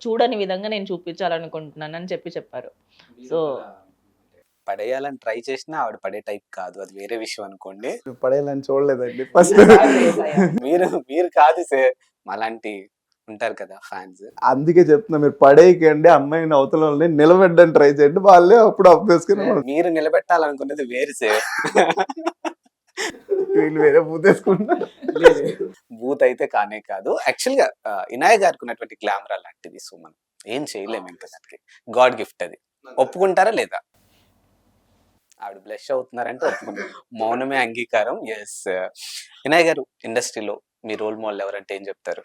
చూడని విధంగా నేను చూపించాలనుకుంటున్నాను అని చెప్పారు. సో పడేయాలని ట్రై చేసినా ఆవిడ పడే టైప్ కాదు, అది వేరే విషయం అనుకోండి. పడేయాలని చూడలేదండి ఫస్ట్. మీరు కాదు సార్, అలాంటి ఉంటారు కదా ఫ్యాన్స్. అందుకే చెప్తున్నా, మీరు పడేయకండి, అమ్మాయిని అవతల వాళ్ళని నిలబెట్టడానికి ట్రై చేయండి, వాళ్ళే అప్పుడు అప్పేసుకుని మీరు నిలబెట్టాలనుకున్నది వేరు సార్. వీళ్ళు వేరే పూతేసుకుంటారు. బూత్ అయితే కానే కాదు. యాక్చువల్ గా ఇనాయ్ గారికి ఉన్నటువంటి గ్లామర్ అలాంటిది. సో మనం ఏం చేయలేము ఇంకా దానికి. గాడ్ గిఫ్ట్ అది. ఒప్పుకుంటారా లేదా? ఆవిడ బ్లష్ అవుతున్నారంటే ఒప్పుకుంటారు. మౌనమే అంగీకారం. ఎస్. ఇనాయ్ గారు, ఇండస్ట్రీలో మీ రోల్ మోడల్ ఎవరంటే ఏం చెప్తారు?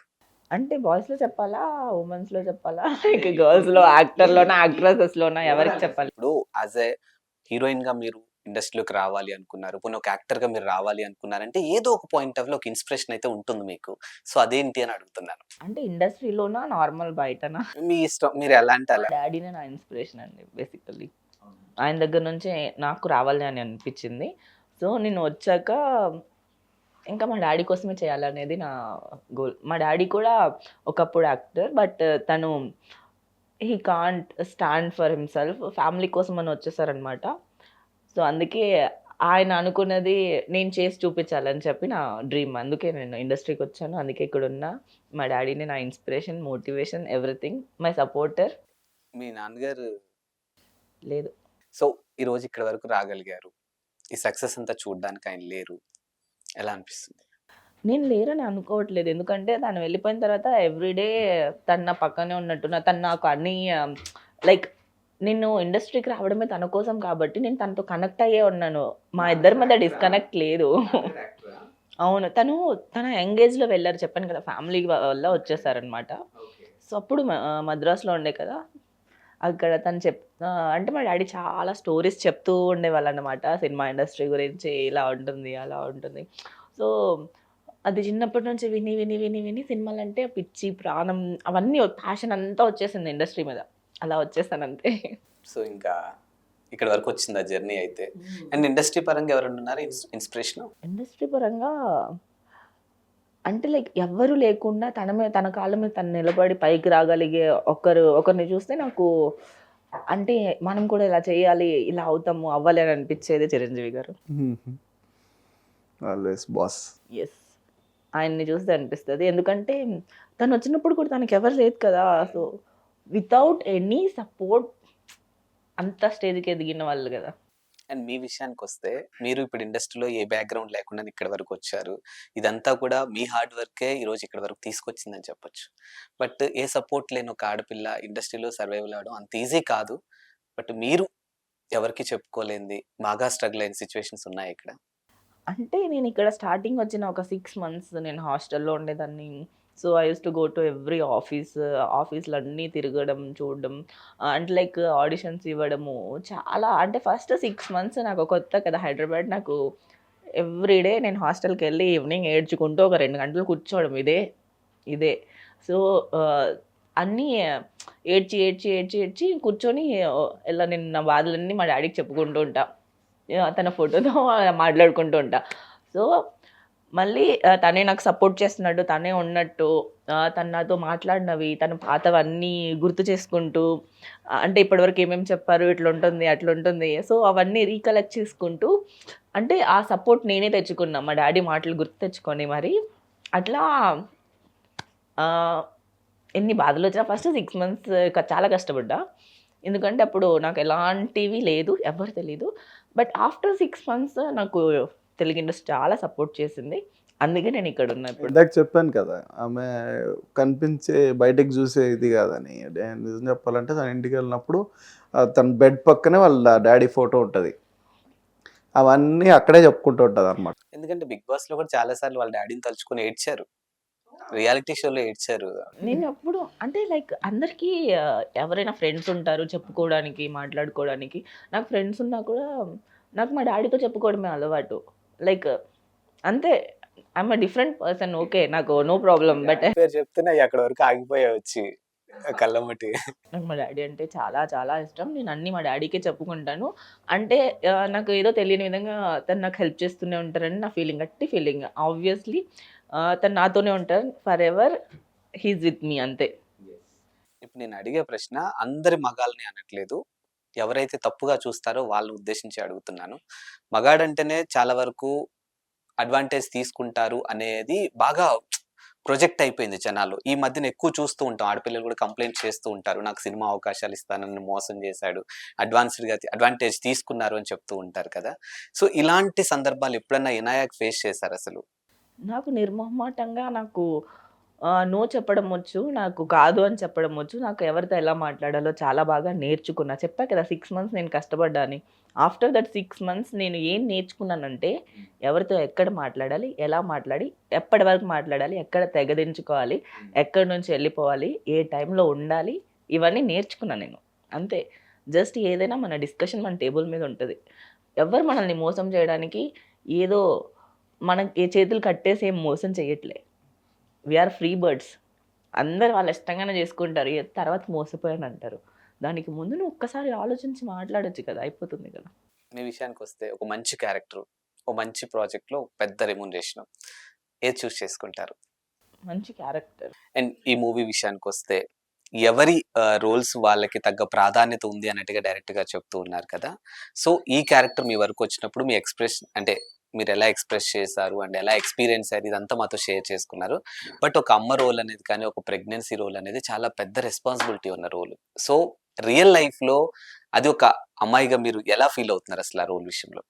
అంటే బాయ్స్లో చెప్పాలా, ఉమెన్స్లో చెప్పాలా, ఇంకా గర్ల్స్లో, యాక్టర్లోనా, యాక్ట్రెసెస్లోనా, ఎవరికి చెప్పాలి? ఇప్పుడు యాజ్ ఏ హీరోయిన్ గా మీరు ఇండస్ట్రీలోకి రావాలి అనుకున్నారు, పోనీ ఒక యాక్టర్ గా మీరు రావాలి అనుకున్నారంటే ఏదో ఒక పాయింట్ ఆఫ్ లో ఒక ఇన్స్పిరేషన్ అయితే ఉంటుంది మీకు. సో అదేంటి అని అడుగుతున్నాను. అంటే ఇండస్ట్రీలోనా, నార్మల్ బయటనా? మీ ఇష్టం, మీరు ఎలా అంటే అలా. డాడీనే నా ఇన్స్పిరేషన్ అండి బేసికల్లీ. ఆయన దగ్గర నుంచే నాకు రావాలి అని అనిపించింది. సో నేను వచ్చాక ఇంకా మా డాడీ కోసమే చేయాలనేది నా గోల్. మా డాడీ కూడా ఒకప్పుడు యాక్టర్, బట్ తను he can't stand for himself, family కోసం అని వచ్చేసారనమాట. సో అందుకే ఆయన అనుకున్నది నేను చేసి చూపించాలని చెప్పి నా డ్రీమ్. అందుకే నేను ఇండస్ట్రీకి వచ్చాను, అందుకే ఇక్కడ ఉన్నా. మా డాడీనే నా inspiration, motivation, everything, my supporter. మీ నాన్నగారు లేదు, సో ఈ రోజు ఇక్కడ వరకు రాగలిగారు, ఈ సక్సెస్ అంతా చూడడానికి ఆయన లేరు, ఎలా అనిపిస్తుంది? నేను లేరని అనుకోవట్లేదు. ఎందుకంటే తను వెళ్ళిపోయిన తర్వాత ఎవ్రీడే తను నా పక్కనే ఉన్నట్టు, తను నాకు అన్నీ లైక్ నేను ఇండస్ట్రీకి రావడమే తన కోసం కాబట్టి నేను తనతో కనెక్ట్ అయ్యే ఉన్నాను. మా ఇద్దరి మధ్య డిస్కనెక్ట్ లేదు. అవును, తన యంగేజ్లో వెళ్ళారు, చెప్పాను కదా, ఫ్యామిలీ వల్ల వచ్చేసారనమాట. సో అప్పుడు మద్రాసులో ఉండే కదా, అక్కడ తను అంటే మా డాడీ చాలా స్టోరీస్ చెప్తూ ఉండేవాళ్ళు అనమాట, సినిమా ఇండస్ట్రీ గురించి, ఇలా ఉంటుంది అలా ఉంటుంది. సో అది చిన్నప్పటి నుంచి విని విని విని విని సినిమాలంటే పిచ్చి, ప్రాణం, అవన్నీ ప్యాషన్ అంతా వచ్చేసింది ఇండస్ట్రీ మీద. అలా వచ్చేసాను అంతే. సో ఇంకా ఇక్కడ వరకు వచ్చింది ఆ జర్నీ అయితే. అండ్ ఇండస్ట్రీ పరంగా ఎవరైనా ఉన్నారు ఇన్స్పిరేషన్? ఇండస్ట్రీ పరంగా అంటే లైక్ ఎవ్వరు లేకుండా తన కాళ్ళ మీద తను నిలబడి పైకి రాగలిగే ఒకరిని చూస్తే నాకు, అంటే మనం కూడా ఇలా చేయాలి, ఇలా అవుతాము, అవ్వాలి అని అనిపించేది చిరంజీవి గారు. Always boss. ఎస్, ఆయన్ని చూస్తే అనిపిస్తుంది. ఎందుకంటే తను వచ్చినప్పుడు కూడా తనకి ఎవరు లేదు కదా. సో వితౌట్ ఎనీ సపోర్ట్ అంత స్టేజ్కి ఎదిగిన వాళ్ళు కదా. అండ్ మీ విషయానికి వస్తే, మీరు ఇప్పుడు ఇండస్ట్రీలో ఏ బ్యాక్గ్రౌండ్ లేకుండా ఇక్కడ వరకు వచ్చారు. ఇదంతా కూడా మీ హార్డ్ వర్కే ఈ రోజు ఇక్కడ వరకు తీసుకొచ్చిందని చెప్పొచ్చు. బట్ ఏ సపోర్ట్ లేని ఒక ఆడపిల్ల ఇండస్ట్రీలో సర్వైవల్ అవడం అంత ఈజీ కాదు. బట్ మీరు ఎవరికి చెప్పుకోలేంది, బాగా స్ట్రగుల్ అయిన సిచ్యువేషన్స్ ఉన్నాయి ఇక్కడ? అంటే నేను ఇక్కడ స్టార్టింగ్ వచ్చిన ఒక 6 months నేను హాస్టల్లో ఉండేదాన్ని. So I use to go to every ఆఫీస్‌లో అన్నీ తిరగడం, చూడడం, అంటే లైక్ ఆడిషన్స్ ఇవ్వడము, చాలా. అంటే ఫస్ట్ 6 months నాకు కొత్త కదా హైదరాబాద్. నాకు ఎవ్రీడే నేను హాస్టల్కి వెళ్ళి ఈవినింగ్ ఏడ్చుకుంటూ ఒక 2 గంటలు కూర్చోవడం ఇదే. సో అన్నీ ఏడ్చి కూర్చొని ఇలా నేను నా బాధలన్నీ మా డాడీకి చెప్పుకుంటూ ఉంటా, తన ఫోటోతో మాట్లాడుకుంటూ ఉంటా. సో మళ్ళీ తనే నాకు సపోర్ట్ చేస్తున్నాడు, తనే ఉన్నట్టు, తను నాతో మాట్లాడినవి, తను పాతవన్నీ గుర్తు చేసుకుంటూ, అంటే ఇప్పటివరకు ఏమేమి చెప్పారు, ఇట్లుంటుంది అట్లుంటుంది, సో అవన్నీ రీకలెక్ట్ చేసుకుంటూ, అంటే ఆ సపోర్ట్ నేనే తెచ్చుకున్నా, మా డాడీ మాటలు గుర్తు తెచ్చుకొని. మరి అట్లా ఎన్ని బాధలు వచ్చినా ఫస్ట్ 6 months చాలా కష్టపడ్డా. ఎందుకంటే అప్పుడు నాకు ఎలాంటివి లేదు, ఎవరు తెలీదు. బట్ ఆఫ్టర్ 6 months నాకు తెలుగు ఇండస్ట్రీ చాలా సపోర్ట్ చేసింది. అందుకే నేను ఇక్కడ ఉన్నా ఇప్పుడు. ఇందాక చెప్పాను కదా, ఆమె కనిపించే బయటకు చూసే ఇది కాదని. నిజం చెప్పాలంటే తన ఇంటికి వెళ్ళినప్పుడు తన బెడ్ పక్కనే వాళ్ళ డాడీ ఫోటో ఉంటుంది, అవన్నీ అక్కడే చెప్పుకుంటూ ఉంటుంది అనమాట. ఎందుకంటే బిగ్ బాస్ లో కూడా చాలా సార్లు వాళ్ళ డాడీని తలుచుకొని ఏడ్చారు, రియాలిటీ షోలో ఏడ్చారు. నేను అప్పుడు అంటే లైక్ అందరికీ ఎవరైనా ఫ్రెండ్స్ ఉంటారు చెప్పుకోవడానికి, మాట్లాడుకోవడానికి. నాకు ఫ్రెండ్స్ ఉన్నా కూడా నాకు మా డాడీతో చెప్పుకోవడమే అలవాటు. లైక్ అంతే, ఐఎమ్ డిఫరెంట్ పర్సన్. ఓకే, నాకు నో ప్రాబ్లం. బట్ పేరు చెప్తేనే అక్కడ వరకు ఆగిపోయా వచ్చి కళ్ళమ్మటి. నాకు మా డాడీ అంటే చాలా చాలా ఇష్టం. నేను అన్నీ మా డాడీకే చెప్పుకుంటాను. అంటే నాకు ఏదో తెలియని విధంగా తను నాకు హెల్ప్ చేస్తూనే ఉంటారని నా ఫీలింగ్, గట్టి ఫీలింగ్. ఆబ్వియస్లీ తను నాతోనే ఉంటారు, for ever he's with me, అంతే. ఇప్పుడు నేను అడిగే ప్రశ్న అందరి మగాల్ని అనట్లేదు, ఎవరైతే తప్పుగా చూస్తారో వాళ్ళని ఉద్దేశించి అడుగుతున్నాను. మగాడంటేనే చాలా వరకు అడ్వాంటేజ్ తీసుకుంటారు అనేది బాగా ప్రొజెక్ట్ అయిపోయింది జనాలు. ఈ మధ్యన ఎక్కువ చూస్తూ ఉంటాం. ఆడపిల్లలు కూడా కంప్లెయింట్ చేస్తూ ఉంటారు. నాకు సినిమా అవకాశాలు ఇస్తానని మోసం చేశాడు. అడ్వాంటేజ్ తీసుకున్నారు అని చెప్తూ ఉంటారు కదా! సో, ఇలాంటి సందర్భాలు ఎప్పుడన్నా ఇనాయక్ ఫేస్ చేశారసలు? నాకు నిర్మొహమాటంగా నాకు నో చెప్పడం వచ్చు. నాకు కాదు అని చెప్పడం వచ్చు. నాకు ఎవరితో ఎలా మాట్లాడాలో చాలా బాగా నేర్చుకున్నా. చెప్పా కదా 6 మంత్స్ నేను కష్టపడ్డా అని. ఆఫ్టర్ దట్ 6 మంత్స్ నేను ఏం నేర్చుకున్నానంటే, ఎవరితో ఎక్కడ మాట్లాడాలి, ఎలా మాట్లాడి, ఎప్పటి వరకు మాట్లాడాలి, ఎక్కడ తెగదించుకోవాలి, ఎక్కడి నుంచి వెళ్ళిపోవాలి, ఏ టైంలో ఉండాలి, ఇవన్నీ నేర్చుకున్నా నేను. అంతే. జస్ట్ ఏదైనా మన డిస్కషన్ మన టేబుల్ మీద ఉంటది. ఎవ్వరు మనల్ని మోసం చేయడానికి ఏదో మనకి చేతులు కట్టేసి ఏం మోసం చేయట్లే. We're free birds. అందరు వాళ్ళ ఇష్టంగానే చేసుకుంటారు. తర్వాత మోసపోయానంటారు. దానికి ముందు నువ్వు ఒక్కసారి ఆలోచించి మాట్లాడొచ్చు కదా! అయిపోతుంది కదా! మీ విషయానికొస్తే ఒక మంచి క్యారెక్టర్, ఓ మంచి ప్రాజెక్ట్‌లో పెద్ద రెమ్యునరేషన్ ఏది చూస్ చేసుకుంటారు? మంచి క్యారెక్టర్. అండ్ ఈ మూవీ విషయానికొస్తే ఎవరి రోల్స్ వాళ్ళకి తగ్గ ప్రాధాన్యత ఉంది అన్నట్టుగా డైరెక్ట్‌గా చెప్తూ ఉన్నారు కదా! సో, ఈ క్యారెక్టర్ మీ వరకొచ్చినప్పుడు మీ ఎక్స్‌ప్రెషన్ అంటే మీరెలా ఎక్స్‌ప్రెస్ చేశారు అండ్ ఎలా ఎక్స్‌పీరియన్స్ అయ్యారు ఇదంతా మాతో షేర్ చేసుకున్నారు. బట్ ఒక అమ్మ రోల్ అనేది కానీ, ఒక ప్రెగ్నెన్సీ రోల్ అనేది చాలా పెద్ద రెస్పాన్సిబిలిటీ ఉన్న రోల్. సో, రియల్ లైఫ్‌లో అది ఒక అమ్మాయిగా మీరు ఎలా ఫీల్ అవుతున్నారు అసలు ఆ రోల్ విషయంలో?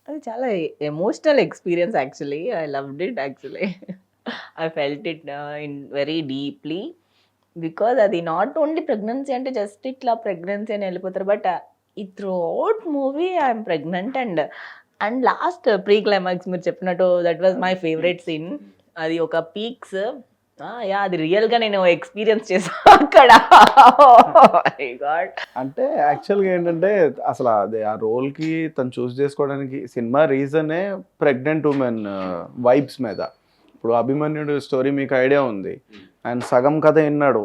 అది చాలా emotional experience actually. I loved it actually. I felt it in very deeply. Because అది నాట్ ఓన్లీ ప్రెగ్నెన్సీ అంటే జస్ట్ ఇట్లా ప్రెగ్నెన్సీ అని వెళ్ళిపోతారు. బట్ ఈ throughout movie I'm pregnant and last pre climax మీరు చెప్పినట్టు that was my favourite scene. అది ఒక పీక్స్ యా అది రియల్గా నేను ఎక్స్పీరియన్స్ చేశాను అక్కడ. గాడ్. అంటే యాక్చువల్‌గా ఏంటంటే అసలు అది ఆ రోల్‌కి తను చూస్ చేసుకోవడానికి సినిమా రీజనే ప్రెగ్నెంట్ వుమెన్ వైబ్స్ మీద. ఇప్పుడు 'అభిమన్యుడు' స్టోరీ మీకు ఐడియా ఉంది. ఆయన సగం కథ విన్నాడు.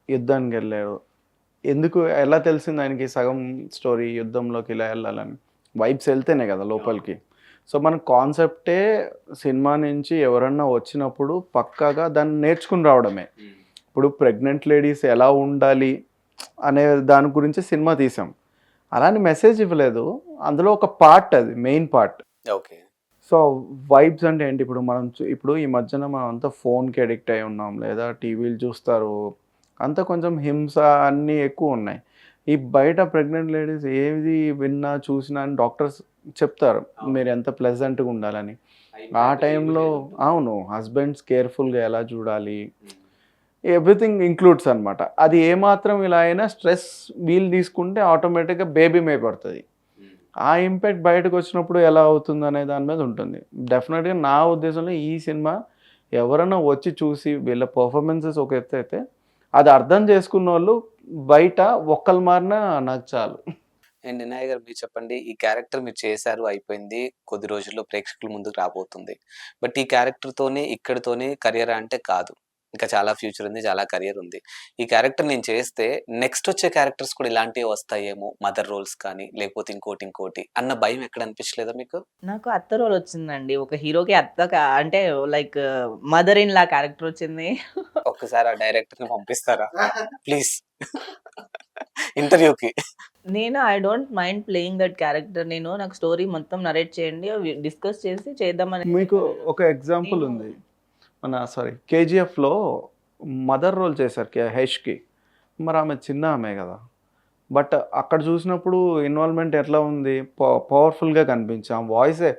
యుద్ధానికి వెళ్ళాడు. ఎందుకు ఎలా తెలిసింది ఆయనకి సగం స్టోరీ యుద్ధంలోకి ఇలా వెళ్ళాలని? వైబ్స్ వెళ్తేనే కదా లోపలికి. సో మన కాన్సెప్టే సినిమా నుంచి ఎవరన్నా వచ్చినప్పుడు పక్కాగా దాన్ని నేర్చుకుని రావడమే. ఇప్పుడు ప్రెగ్నెంట్ లేడీస్ ఎలా ఉండాలి అనే దాని గురించి సినిమా తీసాం. అలాని మెసేజ్ ఇవ్వలేదు. అందులో ఒక పార్ట్, అది main part. Okay. So vibes అంటే ఏంటి? ఇప్పుడు మనం ఇప్పుడు ఈ మధ్యన మనం అంతా ఫోన్కి అడిక్ట్ అయి ఉన్నాం, లేదా టీవీలు చూస్తారు, అంతా కొంచెం హింస అన్నీ ఎక్కువ ఉన్నాయి. ఈ బయట ప్రెగ్నెంట్ లేడీస్ ఏది విన్నా చూసినా అని డాక్టర్స్ చెప్తారు, మీరు ఎంత ప్లెజెంట్గా ఉండాలని. ఆ టైంలో అవును, హస్బెండ్స్ కేర్ఫుల్గా ఎలా చూడాలి, ఎవ్రీథింగ్ ఇంక్లూడ్స్ అనమాట. అది ఏమాత్రం ఇలా అయినా స్ట్రెస్ వీల్ తీసుకుంటే ఆటోమేటిక్గా బేబీ మే పడుతుంది. ఆ ఇంపాక్ట్ బయటకు వచ్చినప్పుడు ఎలా అవుతుంది అనే దాని మీద ఉంటుంది. డెఫినెట్గా నా ఉద్దేశంలో ఈ సినిమా ఎవరైనా వచ్చి చూసి వీళ్ళ పర్ఫార్మెన్సెస్ ఒక ఎత్తు అయితే, అది అర్థం చేసుకున్న వాళ్ళు బయట ఒక్కరు మారినా నాకు చాలు. అండ్ వినాయక్ గారు మీరు చెప్పండి, ఈ క్యారెక్టర్ మీరు చేశారు అయిపోయింది, కొద్ది రోజుల్లో ప్రేక్షకుల ముందుకు రాబోతుంది. బట్ ఈ క్యారెక్టర్తోనే ఇక్కడితోనే కెరియర్ అంటే కాదు, ఇంకా చాలా ఫ్యూచర్ ఉంది, చాలా కెరియర్ ఉంది. ఈ క్యారెక్టర్ నేను చేస్తే నెక్స్ట్ వచ్చే క్యారెక్టర్స్ కూడా ఇలాంటివి వస్తాయేమో, మదర్ రోల్స్ కానీ లేకపోతే ఇంకోటి అన్న భయం ఎక్కడ అనిపించలేదా మీకు? నాకు అత్త రోల్ వచ్చిందండి. ఒక హీరోకి అంటే like mother in law character వచ్చింది. ఒక్కసారి ఆ డైరెక్టర్ని పంపిస్తారా ప్లీజ్ ఇంటర్వ్యూకి? నేను I don't mind playing that character. నాకు స్టోరీ మొత్తం నరేట్ చేయండి, డిస్కస్ చేసి చేద్దామని. మీకు ఒక ఎగ్జాంపుల్ ఉంది. మన కేజీఎఫ్లో మదర్ రోల్ చేశారు హెష్కి. మరి ఆమె చిన్న ఆమె కదా, బట్ అక్కడ చూసినప్పుడు ఇన్వాల్వ్మెంట్ ఎట్లా ఉంది, పవర్ఫుల్గా కనిపించాం. వాయిసే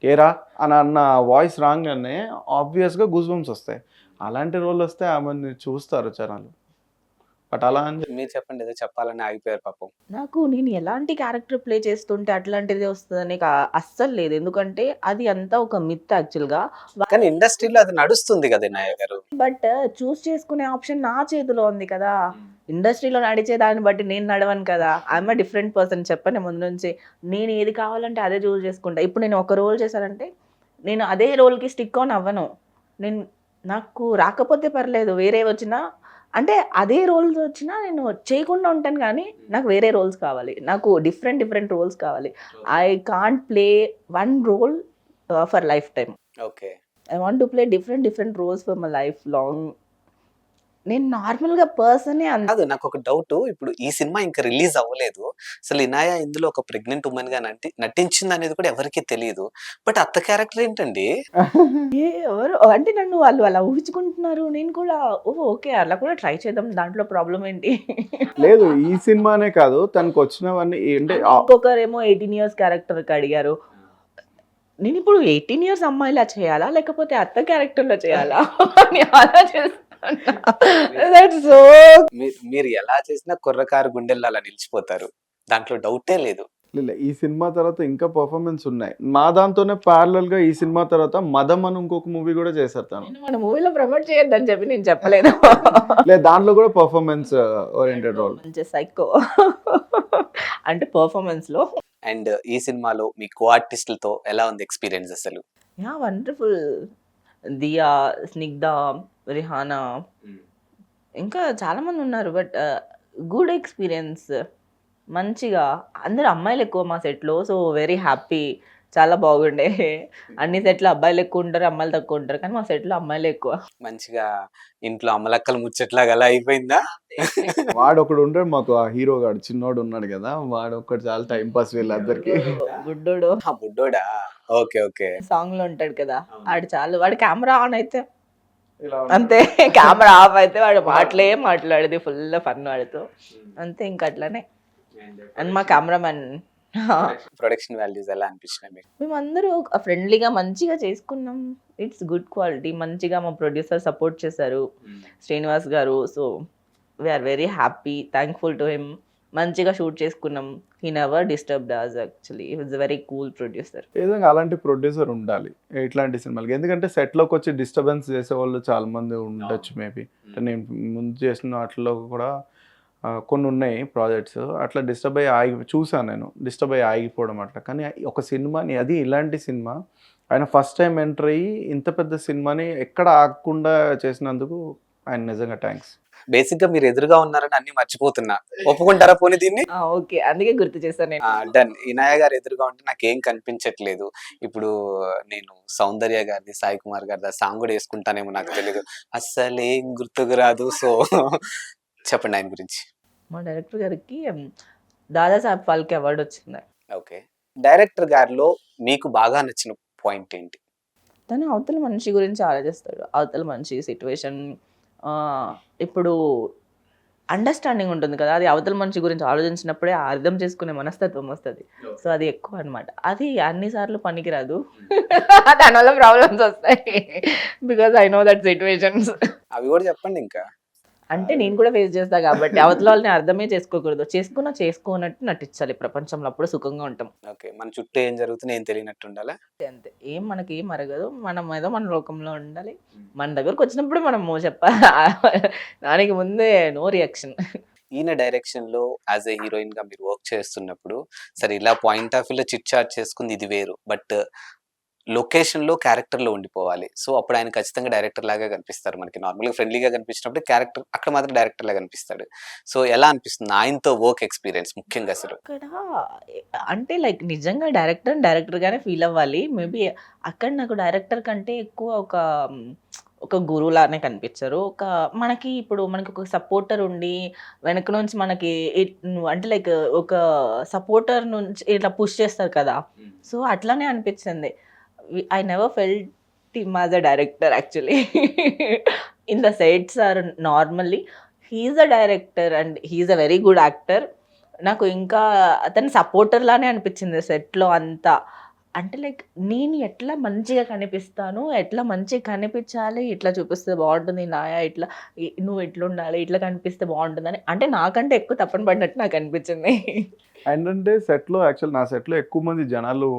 ఏరా అని అన్న వాయిస్ రాగానే ఆబ్వియస్గా గూస్ బంప్స్ వస్తాయి. అలాంటి రోల్ వస్తే ఆమెని చూస్తారు జనాలు. బట్ అలా అని మీరు చెప్పండి, ఏదో చెప్పాలని ఆగిపోయారు పాపం. నేను ఎలాంటి క్యారెక్టర్ ప్లే చేస్తుంటే అట్లాంటిదే వస్తుందని అస్సలు లేదు. ఎందుకంటే అది అంతా ఒక మిత్ యాక్చువల్గా. కానీ ఇండస్ట్రీలో అది నడుస్తుంది కదా వినాయక్ గారు. బట్ చూస్ చేసుకునే ఆప్షన్ నా చేతిలో ఉంది కదా. ఇండస్ట్రీలో నడిచే దాన్ని బట్టి నేను నడవను కదా. I'm a different person. చెప్పండి ముందు నుంచి. నేను ఏది కావాలంటే అదే చూస్ చేసుకుంటా. ఇప్పుడు నేను ఒక రోల్ చేశానంటే నేను అదే రోల్కి స్టిక్ ఆన్ అవ్వను. నాకు రాకపోతే పర్లేదు, వేరే వచ్చినా అంటే అదే రోల్స్ వచ్చినా నేను చేయకుండా ఉంటాను, కానీ నాకు వేరే రోల్స్ కావాలి. నాకు డిఫరెంట్ రోల్స్ కావాలి. I can't play one role for life time. Okay. I want to play different roles for my life long. నేను నార్మల్గా పర్సనే అంత కాదు, నాకు ఒక డౌట్. ఇప్పుడు ఈ సినిమా ఇంకా రిలీజ్ అవ్వలేదు. అసలు ఇనాయ ఇందులో ఒక ప్రెగ్నెంట్ ఉమెన్ గా నటించింది అనేది కూడా ఎవరికీ తెలియదు. బట్ అత్త క్యారెక్టర్ ఏంటండి? ఎవరు అంటే నన్ను వాళ్ళు అలా ఊహించుకుంటున్నారు. నేను కూడా ఓకే అలా కూడా ట్రై చేద్దాం, దాంట్లో ప్రాబ్లం ఏంటి. లేదు, ఈ సినిమానే కాదు తనకు వచ్చినవన్నీ అంటే ఇంకొకరేమో 18 ఇయర్స్ క్యారెక్టర్కి అడిగారు. నేను ఇప్పుడు 18 ఇయర్స్ అమ్మాయిలా చేయాలా లేకపోతే అత్త క్యారెక్టర్లో చేయాలా అని ఆలోచిస్తున్నా. That's so మీరు ఎలా చేసినా కుర్రకారు గుండెల్లో అలా నిలిచిపోతారు. దాంట్లో డౌటే లేదు. ఈ సినిమా తర్వాత ఇంకా పర్ఫార్మెన్స్ ఉన్నాయి. మా దాంతోనే ప్యారలల్ గా ఈ సినిమా తర్వాత మదం అని ఇంకొక మూవీ కూడా చేశారు తను. నేను మన మూవీలో ప్రమోట్ చేయొద్దని చెప్పి నేను చెప్పలేదు. లేదు, దాంట్లో కూడా పర్ఫార్మెన్స్ ఓరియంటెడ్ రోల్. మంచి సైకో అంటే పర్ఫార్మెన్స్ లో. అండ్ ఈ సినిమాలో మీ కో ఆర్టిస్టులతో ఎలా ఉంది ఎక్స్పీరియన్స్ అసలు? Yeah wonderful. దియా, స్నిగ్ధ, రిహానా ఇంకా చాలా మంది ఉన్నారు. But good experience. మంచిగా అందరు అమ్మాయిలు ఎక్కువ మా సెట్లో. So very happy. చాలా బాగుండే. అన్ని సెట్లు అబ్బాయిలు ఎక్కువ ఉంటారు, అమ్మాయిలు తక్కువ ఉంటారు, కానీ మా సెట్లో అమ్మాయిలు ఎక్కువ. మంచిగా ఇంట్లో అమ్మలక్కలు ముచ్చట్లాగా అలా అయిపోయిందా? వాడు ఒకడు ఉంటాడు మాకు, ఆ హీరో గాడు చిన్నోడు ఉన్నాడు కదా, వాడు ఒక్కడు చాలా టైం పాస్ వీళ్ళందరికి. గుడ్డోడు ఆ బుడ్డోడా? Okay okay. సాంగ్ లో ఉంటాడు కదా, ఆడు చాలు. వాడు కెమెరా ఆన్ అయితే అంతే, కెమెరా ఆఫ్ అయితే వాడు మాటలే మాట్లాడేది, ఫుల్ ఫన్ వాడితో అంతే. ఇంకా అట్లానే. అండ్ మా కెమెరామెన్ ప్రొడక్షన్ వాల్యూస్ ఎలా అనిపించినాయి మీకు? మేమందరూ ఫ్రెండ్లీగా మంచిగా చేసుకున్నాం. It's good quality. మంచిగా మా ప్రొడ్యూసర్ సపోర్ట్ చేశారు, శ్రీనివాస్ గారు. So we're very happy, thankful to him. మంచిగా షూట్ చేసుకున్నాం. He never disturbed us actually. He was very cool producer. ఏదైనా అలాంటి ప్రొడ్యూసర్ ఉండాలి ఇట్లాంటి సినిమాలకి. ఎందుకంటే సెట్లోకి వచ్చి డిస్టర్బెన్స్ చేసే వాళ్ళు చాలా మంది ఉండొచ్చు మేబీ. నేను ముందు చేసిన వాటిలో కూడా కొన్ని ఉన్నాయి ప్రాజెక్ట్స్ అట్లా డిస్టర్బ్ అయ్యి చూసాను నేను, డిస్టర్బ్ అయ్యి ఆగిపోవడం అట్లా. కానీ ఒక సినిమాని, అది ఇలాంటి సినిమా, ఆయన ఫస్ట్ టైం ఎంటర్ అయ్యి ఇంత పెద్ద సినిమాని ఎక్కడ ఆగకుండా చేసినందుకు ఆయన నిజంగా థ్యాంక్స్. బేసిక్ గా మీరు ఎదురుగా ఉన్నారని అన్ని మర్చిపోతున్నా. ఒప్పుకుంటారా పోనీ దీన్ని? ఓకే, అందుకే గుర్తు చేశాను నేను. డన్. ఇనాయ గారు ఎదురుగా ఉంటే నాకేం కనిపించట్లేదు. ఇప్పుడు నేను సౌందర్య గారిది, సాయి కుమార్ గారిది సాంగ్ కూడా వేసుకుంటానేమో నాకు తెలియదు, అస్సలేం గుర్తుకు రాదు. సో చెప్పండి ఆయన గురించి. మా డైరెక్టర్ గారికి దాదాసాహెబ్ ఫాల్కే అవార్డు వచ్చింది. ఓకే, డైరెక్టర్ గారిలో మీకు బాగా నచ్చిన పాయింట్ ఏంటి? తను అవతల మనిషి గురించి ఆలోచిస్తాడు. అవతల మనిషి సిచ్యువేషన్, ఇప్పుడు అండర్స్టాండింగ్ ఉంటుంది కదా, అది అవతల మనిషి గురించి ఆలోచించినప్పుడే అర్థం చేసుకునే మనస్తత్వం వస్తుంది. సో అది ఎక్కువ అనమాట. అది అన్నిసార్లు పనికిరాదు, దానివల్ల ప్రాబ్లమ్స్ వస్తాయి. Because I know that situations. అవి కూడా చెప్పండి ఇంకా. అంటే నేను కూడా ఫేస్ చేస్తా కాబట్టి అవతల వాళ్ళని అర్థమే చేసుకోకూడదు. చేసుకోనట్టు నటించాలి ప్రపంచంలో, అప్పుడు సుఖంగా ఉంటాం. ఓకే, మన చుట్టూ ఏం జరుగుతుందో ఏం తెలియనట్టు ఉండాలా? అంతే. మనకి ఏం అరగదు, మనం ఏదో మన లోకంలో ఉండాలి. మన దగ్గరకు వచ్చినప్పుడు మనం చెప్పాలి, దానికి ముందే నో రియాక్షన్. ఈయన డైరెక్షన్ లో యాజ్ ఏ హీరోయిన్ గా మీరు వర్క్ చేస్తున్నప్పుడు, సరే ఇలా పాయింట్ ఆఫ్ వ్యూలో చిట్ చాట్ చేసుకుంది ఇది వేరు, బట్ లొకేషన్ లో క్యారెక్టర్ లో ఉండిపోవాలి. సో అప్పుడు ఆయన ఖచ్చితంగా డైరెక్టర్ లాగా కనిపిస్తారు. మనకి నార్మల్ గా ఫ్రెండ్లీగా కనిపించినప్పుడు క్యారెక్టర్ అక్కడ మాత్రం డైరెక్టర్ లాగా కనిపిస్తాడు. సో ఎలా అనిపిస్తుంది ఆయనతో వర్క్ ఎక్స్పీరియన్స్ ముఖ్యంగా అసలు? అక్కడ అంటే లైక్ నిజంగా డైరెక్టర్ గానే ఫీల్ అవ్వాలి. మేబీ అక్కడ నాకు డైరెక్టర్ కంటే ఎక్కువ ఒక గురువులానే కనిపించారు. మనకి ఒక సపోర్టర్ ఉండి వెనక నుంచి మనకి అంటే లైక్ ఒక సపోర్టర్ నుంచి ఇట్లా పుష్ చేస్తారు కదా, సో అట్లానే అనిపించింది. I never felt him as a director actually. In the sets are normally, he is a director and he is a very good actor. నాకు ఇంకా అతని సపోర్టర్ లానే అనిపించింది సెట్లో అంతా. అంటే లైక్ నేను ఎట్లా మంచిగా కనిపిస్తాను, ఎట్లా మంచిగా కనిపించాలి, ఇట్లా చూపిస్తే బాగుంటుంది నాయా, ఇట్లా నువ్వు ఎట్లా ఉండాలి, ఇట్లా కనిపిస్తే బాగుంటుందని, అంటే నాకంటే ఎక్కువ తప్పని పడినట్టు నాకు అనిపించింది. ఏంటంటే సెట్లో యాక్చువల్ నా సెట్లో ఎక్కువ మంది జనాలు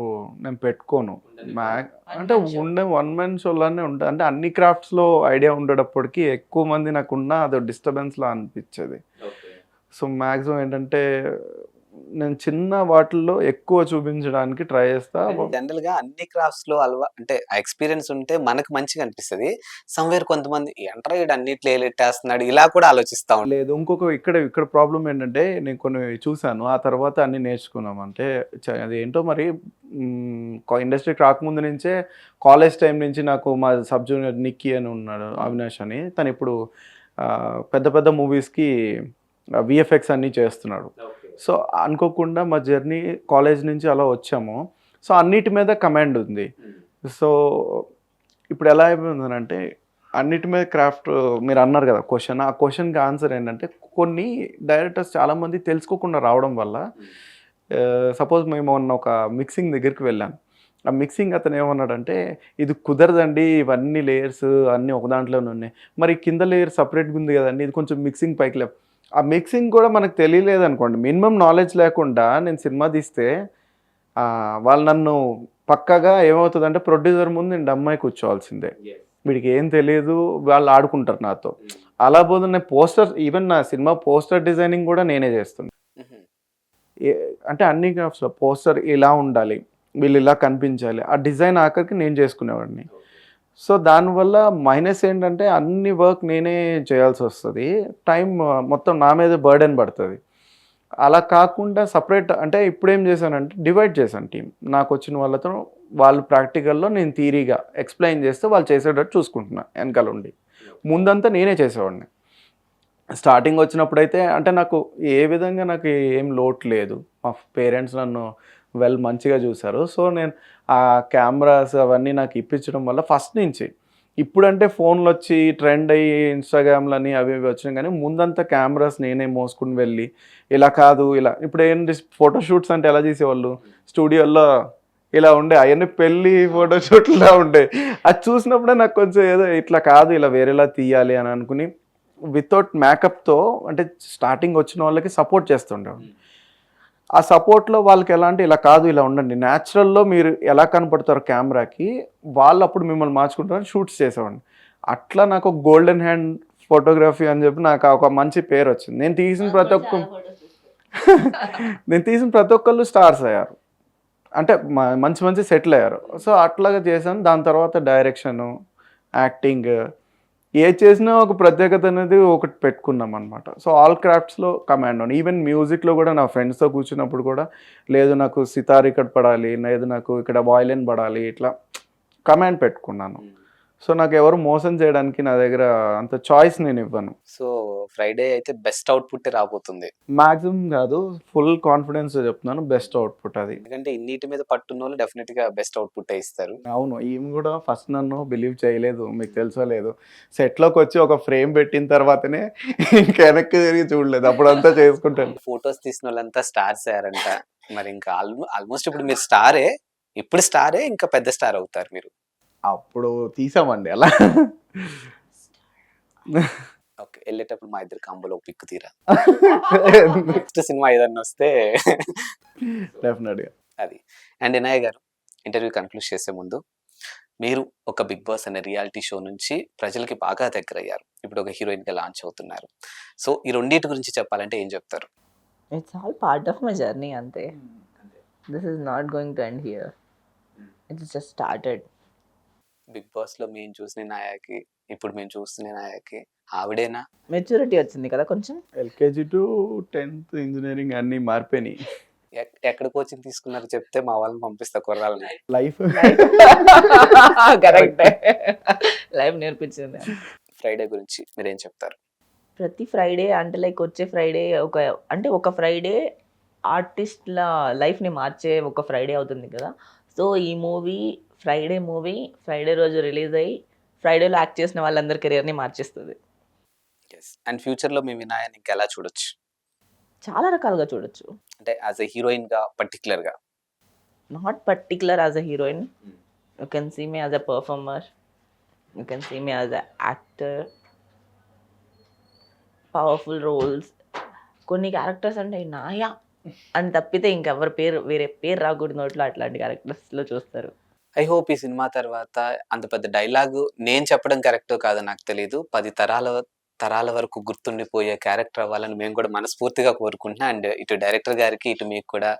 నేను పెట్టుకోను. అంటే ఉండే వన్ మ్యాన్ షోలానే ఉంటాయి. అంటే అన్ని క్రాఫ్ట్స్లో ఐడియా ఉండేటప్పటికి ఎక్కువ మంది నాకున్న అదో డిస్టర్బెన్స్లా అనిపించేది. సో మ్యాక్సిమం ఏంటంటే నేను చిన్న వాటిల్లో ఎక్కువ చూపించడానికి ట్రై చేస్తా. జనరల్ గా అన్ని క్రాఫ్ట్స్ లో అంటే ఎక్స్పీరియన్స్ ఉంటే మనకు మంచిగా అనిపిస్తుంది. సమ్వేర్ కొంతమంది ఎంటర్ అన్నిట్లో ఏలెట్టేస్తున్నాడు ఇలా కూడా ఆలోచిస్తా ఉంటారు. లేదు, ఇంకొక ఇక్కడ ప్రాబ్లం ఏంటంటే నేను కొన్ని చూసాను, ఆ తర్వాత అన్ని నేర్చుకున్నాం. అంటే అది ఏంటో మరి ఇండస్ట్రీకి రాకముందు నుంచే కాలేజ్ టైం నుంచి నాకు మా సబ్ జూనియర్ నిక్కీ అని ఉన్నాడు, అవినాష్ అని, తను ఇప్పుడు పెద్ద పెద్ద మూవీస్కి విఎఫ్ఎక్స్ అన్నీ చేస్తున్నాడు. సో అనుకోకుండా మా జర్నీ కాలేజ్ నుంచి అలా వచ్చాము. సో అన్నిటి మీద కమాండ్ ఉంది. సో ఇప్పుడు ఎలా అయిపోయిందనంటే అన్నిటి మీద క్రాఫ్ట్ మీరు అన్నారు కదా క్వశ్చన్, ఆ క్వశ్చన్కి ఆన్సర్ ఏంటంటే కొన్ని డైరెక్టర్స్ చాలామంది తెలుసుకోకుండా రావడం వల్ల సపోజ్ మేము మొన్న ఒక మిక్సింగ్ దగ్గరికి వెళ్ళాను. ఆ మిక్సింగ్ అతను ఏమన్నాడంటే ఇది కుదరదండి, ఇవన్నీ లేయర్స్ అన్నీ ఒక దాంట్లోనే ఉన్నాయి, మరి కింద లేయర్ సపరేట్గా ఉంది కదండి, ఇది కొంచెం మిక్సింగ్ పైకి లేవు. ఆ మిక్సింగ్ కూడా మనకు తెలియలేదు అనుకోండి, మినిమం నాలెడ్జ్ లేకుండా నేను సినిమా తీస్తే వాళ్ళు నన్ను పక్కగా ఏమవుతుందంటే ప్రొడ్యూసర్ ముందు నేను అమ్మాయి కూర్చోవాల్సిందే, వీడికి ఏం తెలియదు, వాళ్ళు ఆడుకుంటారు నాతో. అలా పోదు నేను పోస్టర్, ఈవెన్ నా సినిమా పోస్టర్ డిజైనింగ్ కూడా నేనే చేస్తున్నాను. అంటే అన్ని క్రాఫ్ట్స్లో పోస్టర్ ఇలా ఉండాలి, వీళ్ళు ఇలా కనిపించాలి, ఆ డిజైన్ ఆఖరికి నేను చేసుకునేవాడిని. సో దానివల్ల మైనస్ ఏంటంటే అన్ని వర్క్ నేనే చేయాల్సి వస్తుంది, టైం మొత్తం నా మీద బర్డెన్ పడుతుంది. అలా కాకుండా సపరేట్ అంటే ఇప్పుడు ఏం చేశానంటే డివైడ్ చేశాను టీం. నాకు వచ్చిన వాళ్ళతో వాళ్ళు ప్రాక్టికల్లో, నేను థియరీగా ఎక్స్ప్లెయిన్ చేస్తే వాళ్ళు చేసేటట్టు చూసుకుంటున్నా వెనకాల ఉండి. ముందంతా నేనే చేసేవాడిని. స్టార్టింగ్ వచ్చినప్పుడైతే అంటే నాకు ఏ విధంగా నాకు ఏం లోటు లేదు, మా పేరెంట్స్ నన్ను మంచిగా చూశారు. సో నేను ఆ కెమెరాస్ అవన్నీ నాకు ఇప్పించడం వల్ల ఫస్ట్ నుంచి, ఇప్పుడంటే ఫోన్లు వచ్చి ట్రెండ్ అయ్యి ఇన్స్టాగ్రామ్లని అవి ఇవి వచ్చినాయి, కానీ ముందంతా కెమెరాస్ నేనే మోసుకుని వెళ్ళి ఇలా కాదు ఇలా. ఇప్పుడు ఏంటి ఫోటోషూట్స్ అంటే ఎలా చేసేవాళ్ళు, స్టూడియోల్లో ఇలా ఉండే, అవన్నీ పెళ్ళి ఫోటోషూట్లా ఉండే. అది చూసినప్పుడే నాకు కొంచెం ఏదో ఇట్లా కాదు, ఇలా వేరేలా తీయాలి అని అనుకుని వితౌట్ మేకప్తో అంటే స్టార్టింగ్ వచ్చిన వాళ్ళకి సపోర్ట్ చేస్తుండేవాడిని. ఆ సపోర్ట్లో వాళ్ళకి ఎలా అంటే ఇలా కాదు ఇలా ఉండండి, న్యాచురల్లో మీరు ఎలా కనపడతారు కెమెరాకి, వాళ్ళు అప్పుడు మిమ్మల్ని మార్చుకుంటారని షూట్స్ చేసేవాడిని. అట్లా నాకు గోల్డెన్ హ్యాండ్ ఫోటోగ్రఫీ అని చెప్పి నాకు ఒక మంచి పేరు వచ్చింది. నేను తీసిన ప్రతి ఒక్కళ్ళు స్టార్స్ అయ్యారు, అంటే మంచి మంచి సెటిల్ అయ్యారు. సో అట్లాగా చేశాను. దాని తర్వాత డైరెక్షను, యాక్టింగ్, ఏ చేసినా ఒక ప్రత్యేకత అనేది ఒకటి పెట్టుకున్నాం అనమాట. సో ఆల్ క్రాఫ్ట్స్లో కమాండ్ ఉంది. ఈవెన్ మ్యూజిక్లో కూడా నా ఫ్రెండ్స్తో కూర్చున్నప్పుడు కూడా లేదు నాకు సితార్ ఇక్కడ పడాలి, లేదు నాకు ఇక్కడ వాయిలిన్ పడాలి, ఇట్లా కమాండ్ పెట్టుకున్నాను. సో నాకు ఎవరు మోసం చేయడానికి నా దగ్గర అంత చాయిస్ నేను ఇవ్వను. సో ఫ్రైడే అయితే బెస్ట్ అవుట్పుట్ రాబోతుంది. మ్యాక్సిమం కాదు, ఫుల్ కాన్ఫిడెన్స్ చెప్తున్నాను, బెస్ట్ అవుట్పుట్ అది. ఎందుకంటే ఇన్నిటి మీద పట్టున్న వాళ్ళు డెఫినెట్ గా బెస్ట్ అవుట్పుట్ ఇస్తారు. అవును, ఈమె కూడా ఫస్ట్ నన్ను బిలీవ్ చేయలేదు, మీకు తెలుసో లేదు. సెట్లోకి వచ్చి ఒక ఫ్రేమ్ పెట్టిన తర్వాతనే ఇంకా వెనక్కి తిరిగి చూడలేదు, అప్పుడంతా చేసుకుంటాను. ఫొటోస్ తీసిన వాళ్ళంతా స్టార్స్ అయ్యారంట. మరి ఇంకా ఆల్మోస్ట్ ఇప్పుడు మీరు స్టారే, ఇప్పుడు స్టారే, ఇంకా పెద్ద స్టార్ అవుతారు మీరు. అప్పుడు తీసామండి అలా. ఓకే, వెళ్ళేటప్పుడు మా ఇద్దరు కాంబోలో పిక్ తీరా. నెక్స్ట్ సినిమా ఏదన్నా వస్తే డెఫినెట్గా అది. అండ్ వినాయక్ గారు, ఇంటర్వ్యూ కన్క్లూడ్ చేసే ముందు, మీరు ఒక బిగ్ బాస్ అనే రియాలిటీ షో నుంచి ప్రజలకి బాగా దగ్గర అయ్యారు, ఇప్పుడు ఒక హీరోయిన్ గా లాంచ్ అవుతున్నారు. సో ఈ రెండింటి గురించి చెప్పాలంటే ఏం చెప్తారు? It's all part of my journey అంతే. This is not going to end here, it's just started. Bigg Boss లో మేము చూసిన నాయకి, ఇప్పుడు మేము చూస్తున్న నాయకి ఆవిడేనా? మెచ్యూరిటీ వచ్చింది కదా కొంచెం. LKG to 10th ఇంజనీరింగ్ అన్నీ మారిపోయినాయి. ఎక్కడ కోచింగ్ తీసుకున్నారు చెప్తే మా వాళ్ళని పంపిస్తా కుర్రాలని. లైఫ్ కరెక్ట్, లైఫ్ నేర్పించింది. ఫ్రైడే గురించి మీరేం చెప్తారు? ప్రతి ఫ్రైడే అంటే లైక్ వచ్చే ఫ్రైడే ఒక ఫ్రైడే ఆర్టిస్ట్ల లైఫ్ని మార్చే ఒక ఫ్రైడే అవుతుంది కదా. సో ఈ మూవీ ఫ్రైడే రోజు రిలీజ్ అయ్యి ఫ్రైడేలో యాక్ట్ చేసిన వాళ్ళందరి కెరియర్ని మార్చేస్తుంది. అండ్ ఫ్యూచర్ లో మీ వినాయని ఇంకా ఎలా చూడొచ్చు? చాలా రకాలుగా చూడొచ్చు. అంటే యాజ్ ఎ హీరోయిన్ గా పర్టికులర్ గా? Not particular as a heroine, you can see me as a performer, you can see me as a actor, powerful roles. కొన్ని క్యారెక్టర్స్ అంటే నాయా అని తప్పితే ఇంకెవరి వేరే పేరు రాకూడదు నోట్లో, అట్లాంటి క్యారెక్టర్స్లో చూస్తారు. ఐ హోప్ ఈ సినిమా తర్వాత అంత పెద్ద డైలాగు నేను చెప్పడం కరెక్ట్ కాదో నాకు తెలియదు, 10 తరాల వరకు గుర్తుండిపోయే క్యారెక్టర్ అవ్వాలని మేము కూడా మనస్ఫూర్తిగా కోరుకుంటున్నాం. అండ్ ఇటు డైరెక్టర్ గారికి ఇటు మీకు కూడా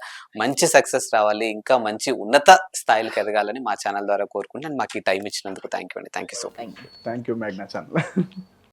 మంచి సక్సెస్ రావాలి, ఇంకా మంచి ఉన్నత స్థాయిలకు ఎదగాలని మా ఛానల్ ద్వారా కోరుకుంటున్నాను. మాకు ఈ టైం ఇచ్చినందుకు థ్యాంక్ యూ అండి. Thank you so much. Thank you మేఘ్నా ఛానల్.